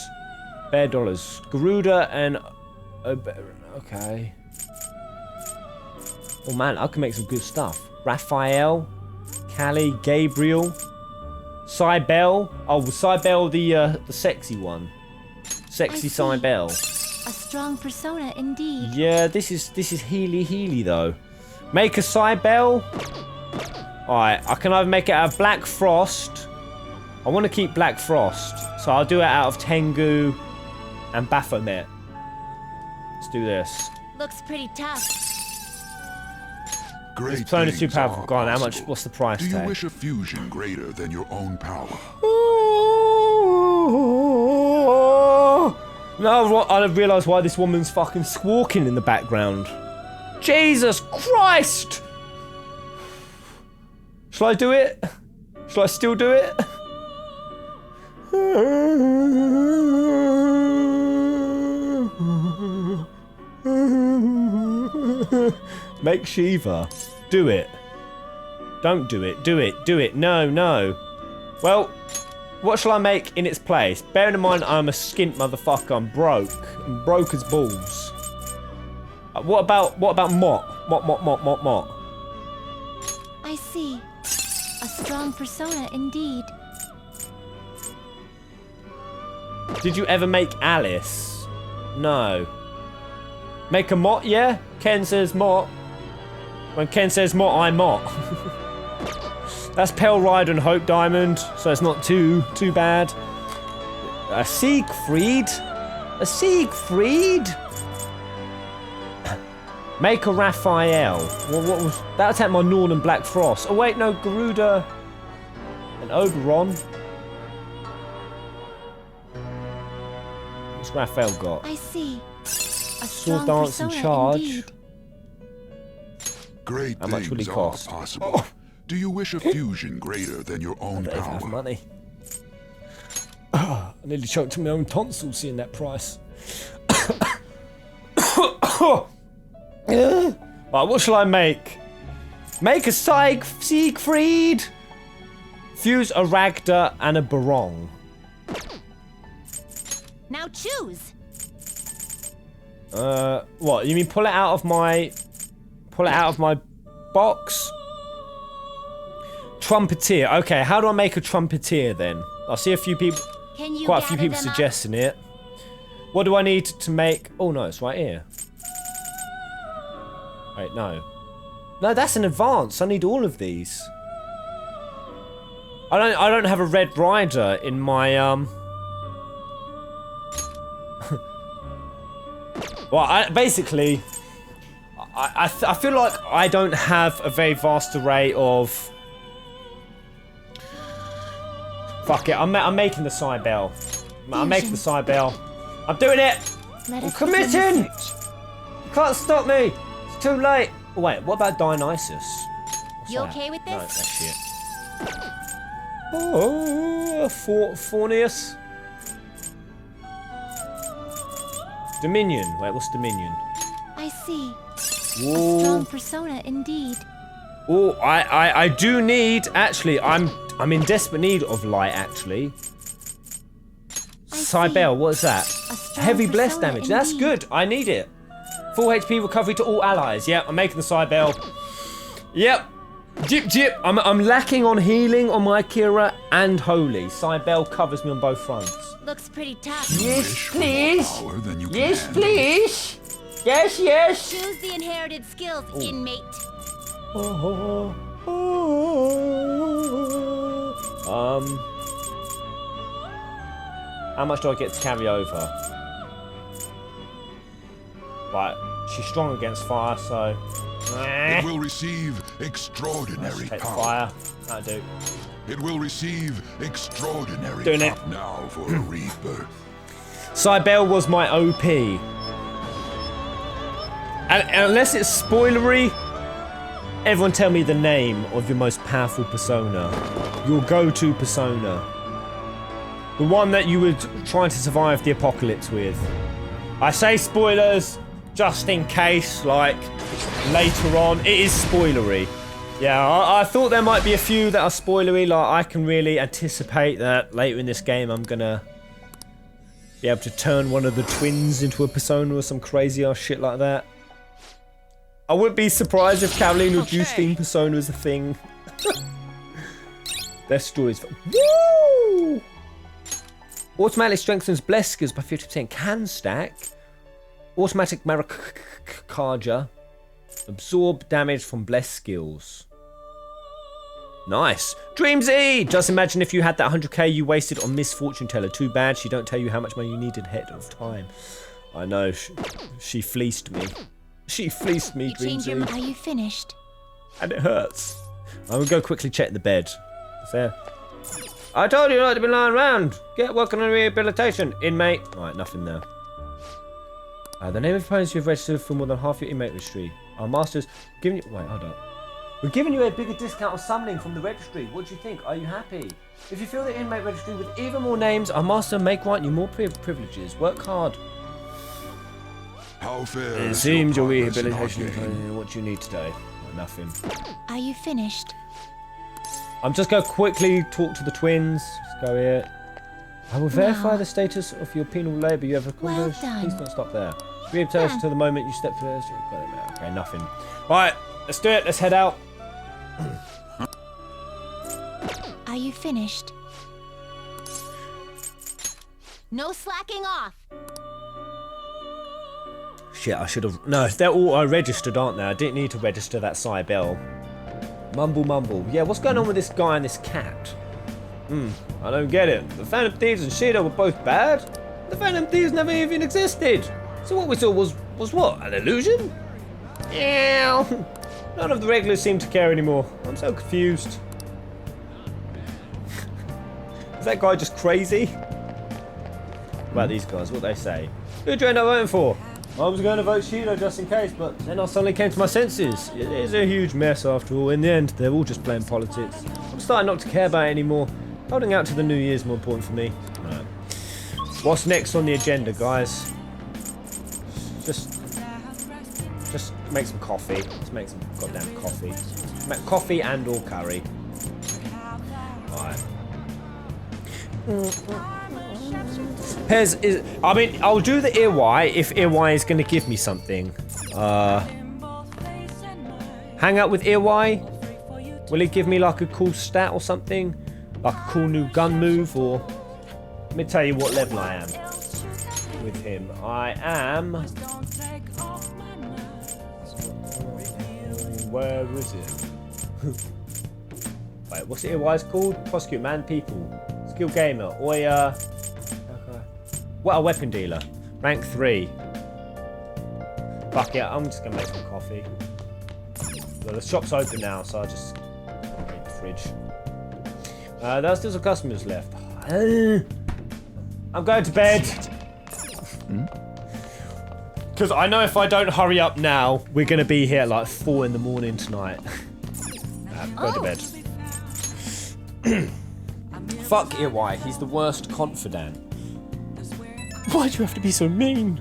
S1: Bare dollars. Garuda and okay. Oh man, I can make some good stuff. Raphael, Callie, Gabriel, Cybele. Oh, Cybele the sexy one. Sexy Cybele.
S13: A strong persona indeed.
S1: Yeah, this is Healy though. Make a Cybele. Alright, I can either make it out of Black Frost. I want to keep Black Frost, so I'll do it out of Tengu and Baphomet. Let's do this.
S13: Looks pretty tough.
S10: Great
S1: this persona's too
S10: things
S1: powerful.
S10: are
S1: Go on, how much?
S10: possible.
S1: What's the price
S10: Do you
S1: tag?
S10: wish a fusion greater than your own power?
S1: No, I realised why this woman's fucking squawking in the background. Jesus Christ! Shall I do it? Shall I still do it? Make Shiva. Do it. Don't do it. Do it. Do it. No, no. Well, what shall I make in its place? Bearing in mind I'm a skint motherfucker. I'm broke. I'm broke as balls. What about Mott? Mott.
S13: I see. A strong persona indeed.
S1: Did you ever make Alice? No. Make a Mott, yeah? Ken says Mott. When Ken says Mott, I'm Mott. That's Pale Rider and Hope Diamond, so it's not too bad. A Siegfried? A Siegfried? Make a Raphael. Well, what was that'll take my Norn and Black Frost. Oh wait, no, Garuda and Oberon. What's Raphael got?
S13: I see. A
S1: Sword
S13: strong
S1: dance and
S13: persona
S1: charge.
S13: indeed.
S10: Great
S1: How much will he
S10: things
S1: cost?
S10: are possible. Do you wish a fusion greater than your own
S1: I don't even have
S10: power?
S1: money. I nearly choked on my own tonsils seeing that price. Right, what shall I make? Make a Siegfried. Fuse a Ragda and a Barong.
S13: Now choose.
S1: What? You mean pull it out of my box? Trumpeteer. Okay, how do I make a trumpeteer then? I see a few people, quite a few people suggesting it. What do I need to make? Oh no, it's right here. Wait, no. No, that's an advance. I need all of these. I don't have a Red Rider in my Well, I feel like I don't have a very vast array of. Fuck it, I'm making the Cybele. I'm making the Cybele. I'm doing it. I'm committing. You can't stop me. It's too late. Oh, wait, what about Dionysus? What's
S13: You
S1: that?
S13: okay with
S1: No,
S13: this?
S1: that's shit. Oh, Fornius. Dominion. Wait, what's Dominion?
S13: I see.
S1: Whoa.
S13: A strong persona indeed.
S1: Oh, I do need. Actually, I'm in desperate need of light. Actually, Cybele, what is that? Heavy bless damage. That's good. I need it. Full HP recovery to all allies. Yep, I'm making the Cybele. Yep. Jip. I'm lacking on healing on my Kira and holy. Cybele covers me on both fronts.
S13: Looks pretty tough.
S1: Yes, please. Yes, please. Yes.
S13: Choose the inherited skills, inmate.
S1: How much do I get to carry over? Right, she's strong against fire, so.
S10: It will receive extraordinary
S1: Take the
S10: power.
S1: fire. That'll do.
S10: It will receive extraordinary
S1: Doing it.
S10: power now for a rebirth.
S1: Cybele was my OP. And unless it's spoilery, everyone tell me the name of your most powerful persona. Your go-to persona. The one that you were trying to survive the apocalypse with. I say spoilers, just in case, like, later on. It is spoilery. Yeah, I thought there might be a few that are spoilery. Like, I can really anticipate that later in this game I'm gonna be able to turn one of the twins into a persona or some crazy ass shit like that. I wouldn't be surprised if Caroline or Justine persona is a thing. Their stories. Woo! Automatically strengthens bless skills by 50%. Can stack. Automatic Marakaja. Absorb damage from bless skills. Nice. Dreamsy! Just imagine if you had that 100k you wasted on Miss Fortune Teller. Too bad she don't tell you how much money you needed ahead of time. I know. She fleeced me. She fleeced me, Dreamsy.
S13: Are you finished?
S1: And it hurts. I'm gonna go quickly check the bed. Is there? I told you not to be lying around. Get working on rehabilitation, inmate. Alright, nothing there. The name of opponents you've registered for more than half your inmate registry. Our master's giving you... Wait, hold up. We're giving you a bigger discount on summoning from the registry. What do you think? Are you happy? If you fill the inmate registry with even more names, our master may grant you more privileges. Work hard.
S6: How fair
S1: It seems your rehabilitation... What do you need today? Nothing.
S13: Are you finished?
S1: I'm just going to quickly talk to the twins. Just go here. I will verify the status of your penal labour. You have accomplished. Please don't stop there. Rehabilitation to the moment you step first. Got it, man. Okay, nothing. Alright, let's do it. Let's head out.
S13: Are you finished? No slacking off.
S1: Shit, I should have... No, they're all registered, aren't they? I didn't need to register that Cybele. Mumble, mumble. Yeah, what's going on with this guy and this cat? I don't get it. The Phantom Thieves and Shido were both bad? The Phantom Thieves never even existed. So what we saw was what? An illusion? Yeah. None of the regulars seem to care anymore. I'm so confused. Is that guy just crazy? What about these guys? What they say? Who do you end up voting for? I was going to vote Shido just in case, but then I suddenly came to my senses. It is a huge mess after all. In the end, they're all just playing politics. I'm starting not to care about it anymore. Holding out to the New Year is more important for me. Right. What's next on the agenda, guys? Just make some coffee. Let's make some goddamn coffee. Make coffee and or curry. Alright. Pez is... I mean, I'll do the Earwhy if Earwhy is going to give me something. Hang out with Earwhy? Will he give me like a cool stat or something? Like a cool new gun move or... Let me tell you what level I am with him. I am... Where is it? Wait, what's it Earwhy's called? Prosecute man people. Skill gamer. Oya... What a weapon dealer. Rank 3. Fuck it, I'm just gonna make some coffee. Well, the shop's open now, so I'll just make the fridge. There's still some customers left. I'm going to bed. Because I know if I don't hurry up now, we're gonna be here at like 4 in the morning tonight. Go to bed. Fuck Earwhy, he's the worst confidant. Why do you have to be so mean?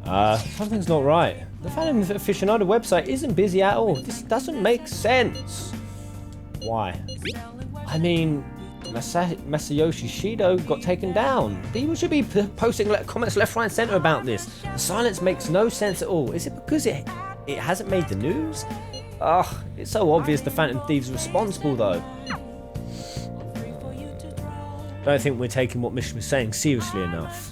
S1: Something's not right. The Phantom Aficionado website isn't busy at all. This doesn't make sense. Why? I mean, Masayoshi Shido got taken down. People should be posting comments left, right, and center about this. The silence makes no sense at all. Is it because it hasn't made the news? Ugh, it's so obvious the Phantom Thieves are responsible though. Don't think we're taking what Mission was saying seriously enough.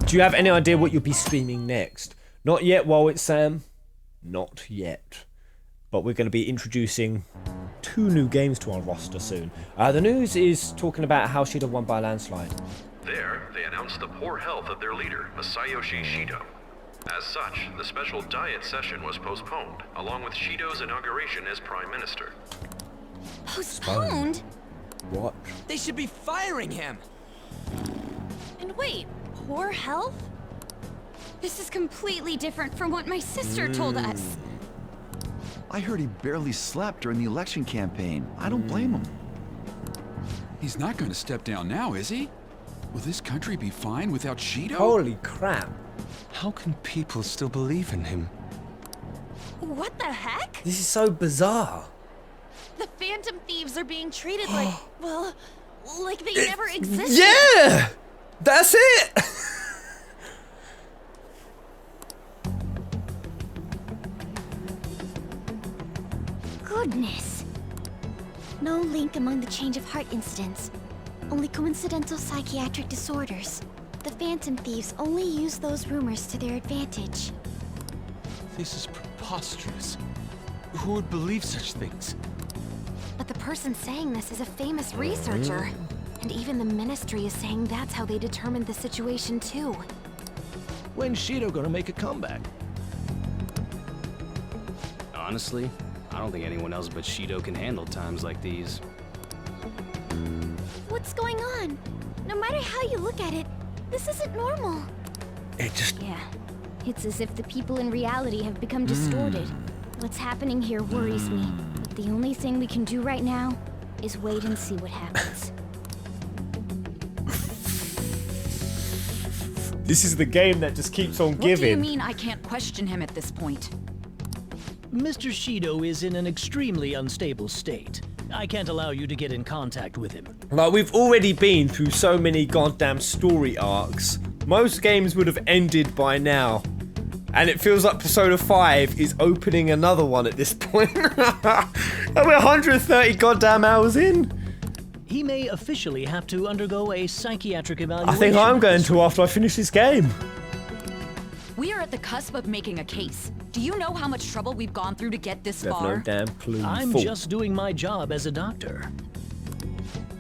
S1: Do you have any idea what you'll be streaming next? Not yet, Wallet Sam. Not yet. But we're going to be introducing 2 new games to our roster soon. The news is talking about how Shido won by a landslide.
S14: There, they announced the poor health of their leader, Masayoshi Shido. As such, the special diet session was postponed, along with Shido's inauguration as Prime Minister.
S2: Postponed?
S1: What?
S4: They should be firing him.
S15: And wait, poor health? This is completely different from what my sister told us.
S12: I heard he barely slept during the election campaign. I don't blame him.
S16: He's not going to step down now, is he?
S12: Will this country be fine without Shido?
S1: Holy crap.
S8: How can people still believe in him?
S15: What the heck?
S1: This is so bizarre.
S15: The Phantom Thieves are being treated like, well, like they never existed.
S1: Yeah! That's it!
S2: Goodness. No link among the change of heart incidents. Only coincidental psychiatric disorders. The Phantom Thieves only use those rumors to their advantage.
S8: This is preposterous. Who would believe such things?
S15: But the person saying this is a famous researcher. And even the Ministry is saying that's how they determined the situation too.
S9: When's Shido gonna make a comeback?
S16: Honestly, I don't think anyone else but Shido can handle times like these.
S2: What's going on? No matter how you look at it, this isn't normal.
S1: It just...
S2: Yeah. It's as if the people in reality have become distorted. What's happening here worries me. But the only thing we can do right now is wait and see what happens.
S1: This is the game that just keeps on
S7: What do you
S1: giving.
S7: mean I can't question him at this point?
S9: Mr. Shido is in an extremely unstable state. I can't allow you to get in contact with him.
S1: Like, we've already been through so many goddamn story arcs. Most games would have ended by now. And it feels like Persona 5 is opening another one at this point. And we're 130 goddamn hours in.
S9: He may officially have to undergo a psychiatric evaluation.
S1: I think I'm going to after I finish this game.
S7: We are at the cusp of making a case. Do you know how much trouble we've gone through to get this
S1: You have
S7: far?
S1: no damn clue.
S9: I'm just doing my job as a doctor.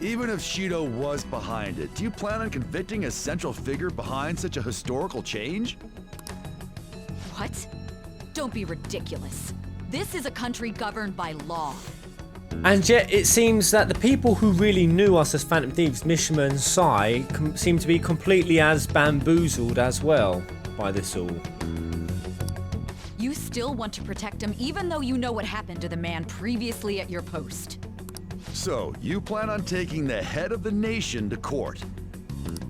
S17: Even if Shido was behind it, do you plan on convicting a central figure behind such a historical change?
S7: What? Don't be ridiculous. This is a country governed by law.
S1: And yet it seems that the people who really knew us as Phantom Thieves, Mishima and Sai, seem to be completely as bamboozled as well by this all.
S7: You still want to protect him even though you know what happened to the man previously at your post.
S17: So, you plan on taking the head of the nation to court.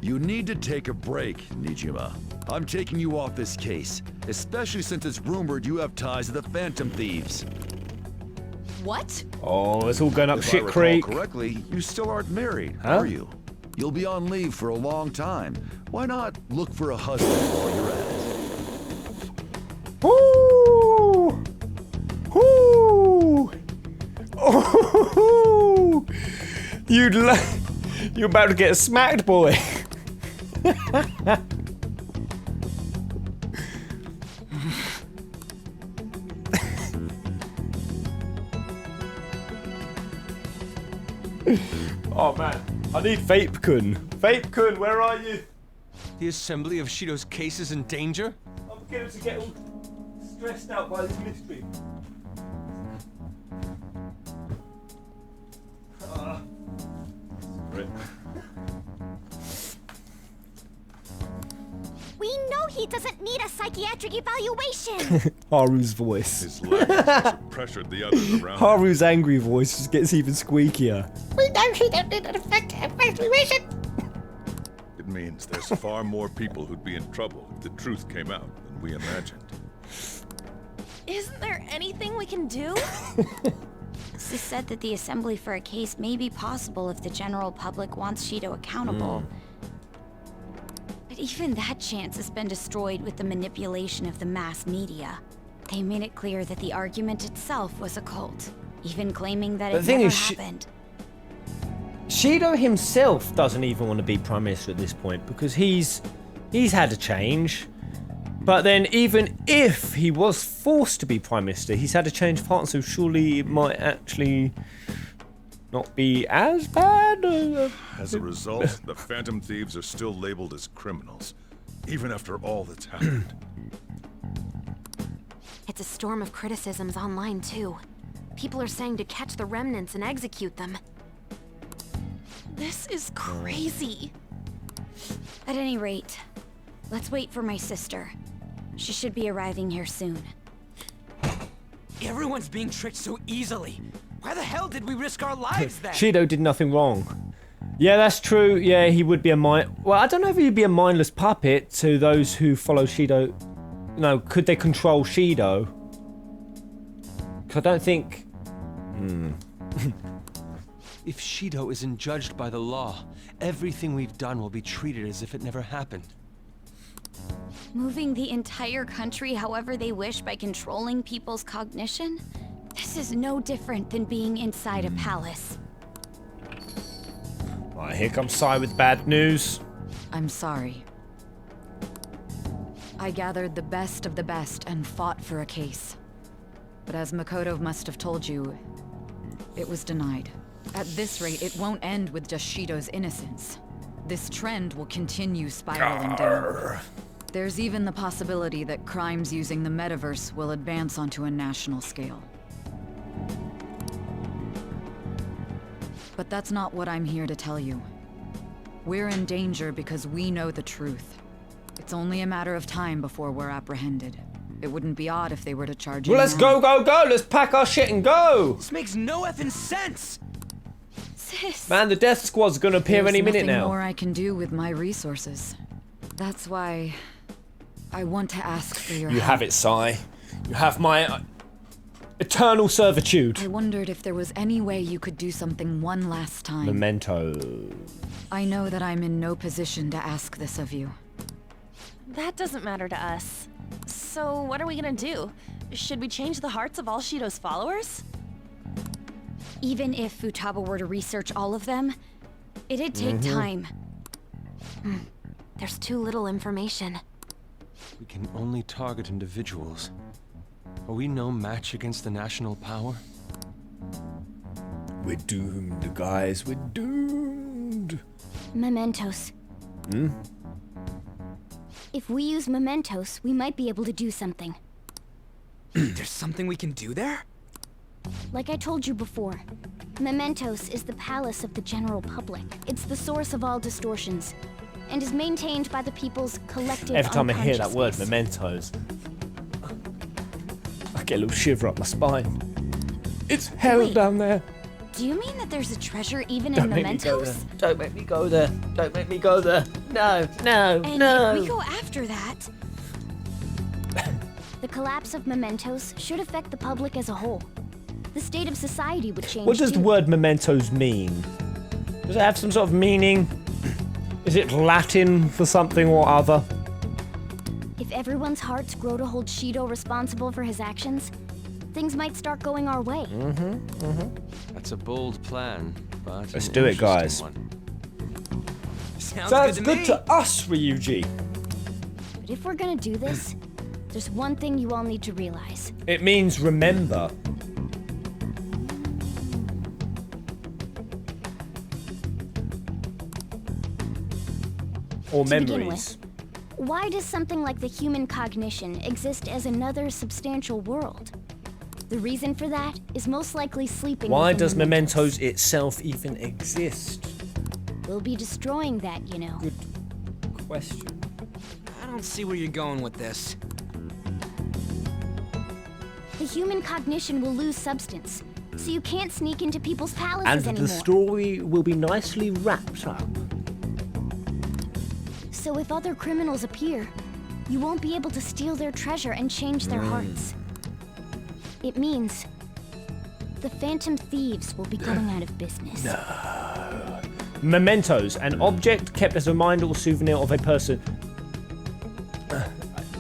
S17: You need to take a break, Nijima. I'm taking you off this case, especially since it's rumored you have ties to the Phantom Thieves.
S7: What?
S1: Oh, it's all going up
S17: If
S1: shit
S17: I recall
S1: creek.
S17: correctly, you still aren't married,
S1: Huh?
S17: are you? You'll be on leave for a long time. Why not look for a husband while you're at it?
S1: Woo! Woo! Oh! You're about to get smacked, boy. Oh man, I need Vape-kun. Vape-kun, where are you?
S8: The assembly of Shido's case is in danger?
S1: I'm beginning to get all stressed out by this mystery.
S2: We know he doesn't need a psychiatric evaluation.
S1: Haru's voice.
S6: His lack pressured the others around him.
S1: Haru's angry voice just gets even squeakier.
S2: We know he don't need an effective evaluation.
S6: It means there's far more people who'd be in trouble if the truth came out than we imagined.
S15: Isn't there anything we can do?
S13: Sis said that the assembly for a case may be possible if the general public wants Shido accountable.
S2: But even that chance has been destroyed with the manipulation of the mass media. They made it clear that the argument itself was a cult, even claiming that it never happened.
S1: Shido himself doesn't even want to be Prime Minister at this point because he's had a change. But then even if he was forced to be Prime Minister, he's had a change of heart, so surely it might actually not be as bad.
S6: As a result, the Phantom Thieves are still labeled as criminals, even after all that's happened.
S15: It's a storm of criticisms online too. People are saying to catch the remnants and execute them. This is crazy.
S2: At any rate, let's wait for my sister. She should be arriving here soon.
S4: Everyone's being tricked so easily. Why the hell did we risk our lives then?
S1: Shido did nothing wrong. Yeah, that's true. Yeah, he would be a well, I don't know if he'd be a mindless puppet to those who follow Shido. No, could they control Shido? Because I don't think...
S8: If Shido isn't judged by the law, everything we've done will be treated as if it never happened.
S2: Moving the entire country however they wish by controlling people's cognition? This is no different than being inside a palace.
S1: Right, here comes Sai with bad news.
S7: I'm sorry. I gathered the best of the best and fought for a case. But as Makoto must have told you, it was denied. At this rate, it won't end with just Shido's innocence. This trend will continue spiraling down. There's even the possibility that crimes using the metaverse will advance onto a national scale. But that's not what I'm here to tell you. We're in danger because we know the truth. It's only a matter of time before we're apprehended. It wouldn't be odd if they were to charge you.
S1: Well, let's go! Let's pack our shit and go!
S4: This makes no effing sense!
S2: Sis.
S1: Man, the death squad's gonna appear any minute now.
S7: There's nothing more I can do with my resources. That's why I want to ask for your help.
S1: You have it, Sai. You have my eternal servitude.
S7: I wondered if there was any way you could do something one last time.
S1: Memento.
S7: I know that I'm in no position to ask this of you.
S15: That doesn't matter to us. So what are we gonna do? Should we change the hearts of all Shido's followers?
S2: Even if Futaba were to research all of them, it'd take time.
S15: There's too little information.
S8: We can only target individuals. Are we no match against the national power?
S1: We're doomed, guys. We're doomed.
S13: Mementos. If we use mementos, we might be able to do something.
S4: There's something we can do there?
S13: Like I told you before, mementos is the palace of the general public. It's the source of all distortions, and is maintained by the people's collective
S1: Every time I hear that word,
S13: unconsciousness.
S1: mementos, I get a little shiver up my spine. It's hell down there.
S13: Do you mean that there's a treasure even
S1: Don't
S13: in
S1: make me go there.
S13: mementos?
S1: Don't make me go there. Don't make me go there. No, no,
S13: And
S1: no.
S13: if we go after that, the collapse of mementos should affect the public as a whole. The state of society would change.
S1: What does the
S13: too.
S1: word mementos mean? Does it have some sort of meaning? Is it Latin for something or other?
S13: If everyone's hearts grow to hold Shido responsible for his actions, things might start going our way.
S8: That's a bold plan, but
S1: Let's
S8: an
S1: do it,
S8: interesting
S1: guys.
S8: one.
S4: Sounds
S1: good to us, Ryuji.
S13: But if we're gonna do this, there's one thing you all need to realize.
S1: It means remember. Or
S13: To begin
S1: memories.
S13: with, why does something like the human cognition exist as another substantial world? The reason for that is most likely sleeping
S1: Why
S13: within
S1: does
S13: mementos.
S1: mementos itself even exist?
S13: We'll be destroying that, you know.
S1: Good question.
S4: I don't see where you're going with this.
S13: The human cognition will lose substance, so you can't sneak into people's
S1: And
S13: palaces
S1: the
S13: anymore.
S1: story will be nicely wrapped up.
S13: So if other criminals appear, you won't be able to steal their treasure and change their hearts. It means the phantom thieves will be going out of business.
S1: Mementos, an object kept as a reminder or souvenir of a person.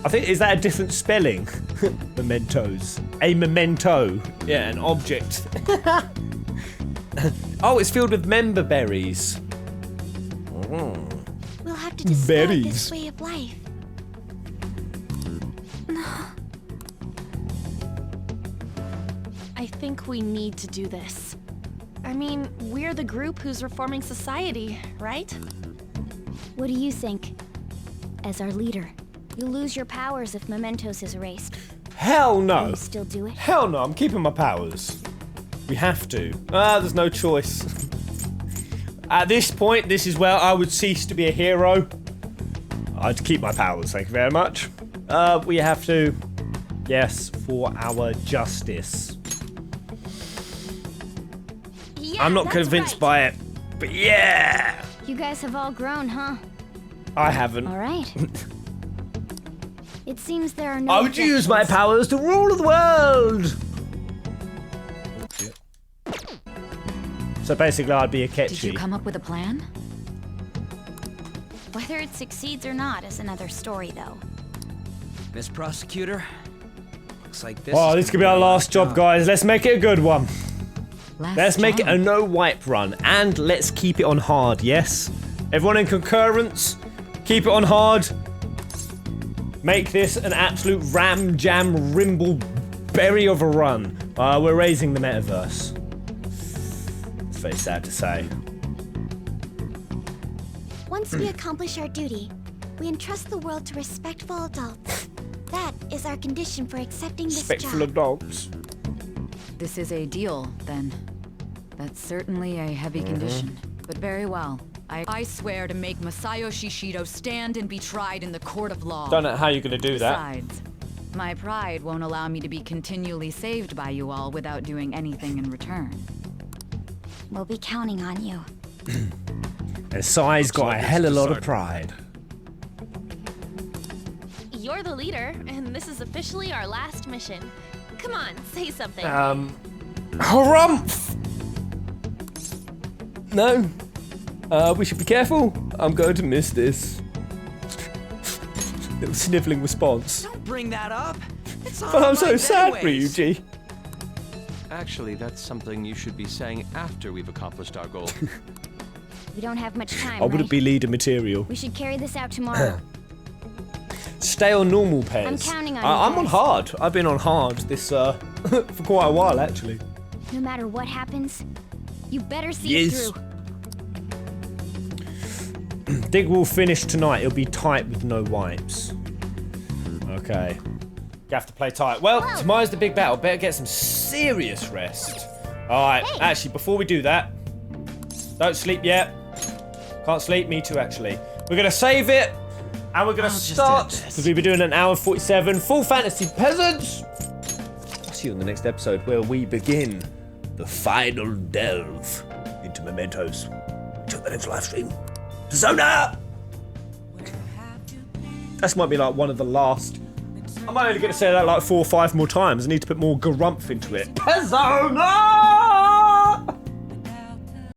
S1: I think, is that a different spelling? Mementos. A memento. Yeah, an object. Oh, it's filled with member berries.
S13: We'll have to discard
S1: Berries.
S13: this way of life.
S15: I think we need to do this. I mean, we're the group who's reforming society, right?
S13: What do you think? As our leader, you'll lose your powers if mementos is erased.
S1: Hell
S13: Will
S1: no.
S13: you still do it?
S1: Hell no, I'm keeping my powers. We have to. There's no choice. At this point, this is where I would cease to be a hero. I'd keep my powers, thank you very much. We have to. Yes, for our justice.
S13: Yeah,
S1: I'm not
S13: that's
S1: convinced
S13: right.
S1: by it. But yeah!
S13: You guys have all grown, huh?
S1: I haven't.
S13: All right. It seems there are no
S1: I would use my
S13: objections.
S1: powers to rule the world! So basically I'd be a Ketchy.
S7: Did you come up with a plan?
S2: Whether it succeeds or not is another story, though.
S4: Miss Prosecutor, looks like this.
S1: Oh, this could be our last job, guys. Let's make it a good one. Let's make it a no wipe run, and let's keep it on hard, yes? Everyone in concurrence, keep it on hard. Make this an absolute ram jam rimble berry of a run. We're raising the metaverse. It's very sad to say.
S13: Once we accomplish our duty, we entrust the world to respectful adults. That is our condition for accepting this
S1: Respectful
S13: job.
S1: adults.
S7: This is a deal, then. That's certainly a heavy condition. But very well. I swear to make Masayoshi Shido stand and be tried in the court of law.
S1: Don't know how you're gonna do that.
S7: Besides, my pride won't allow me to be continually saved by you all without doing anything in return.
S2: We'll be counting on you.
S1: And Sai's got a hell of a lot of pride.
S15: You're the leader, and this is officially our last mission. Come on, say something.
S1: Harumph! No. We should be careful. I'm going to miss this. Little snivelling response.
S4: Don't bring that up. It's
S1: But I'm so sad for you,
S4: anyways.
S1: G.
S8: Actually, that's something you should be saying after we've accomplished our goal.
S13: We don't have much time,
S1: I wouldn't
S13: right?
S1: be leader material.
S13: We should carry this out tomorrow.
S1: Stay on normal pairs.
S13: I'm counting on you
S1: I'm on
S13: guys.
S1: hard. I've been on hard this for quite a while actually.
S13: No matter what happens, you better see it
S1: Yes.
S13: through.
S1: Think we'll finish tonight. It'll be tight with no wipes. Okay. You have to play tight. Well, tomorrow's the big battle. Better get some serious rest. Alright, actually, before we do that, don't sleep yet. Can't sleep, me too, actually. We're gonna save it, and we're gonna start, because we've been doing an hour 47. Full Fantasy Peasants! I'll see you on the next episode, where we begin the final delve into Mementos. Till the next live stream. Persona! This might be like one of the last. I'm only going to say that like 4 or 5 more times. I need to put more garumph into it. Persona!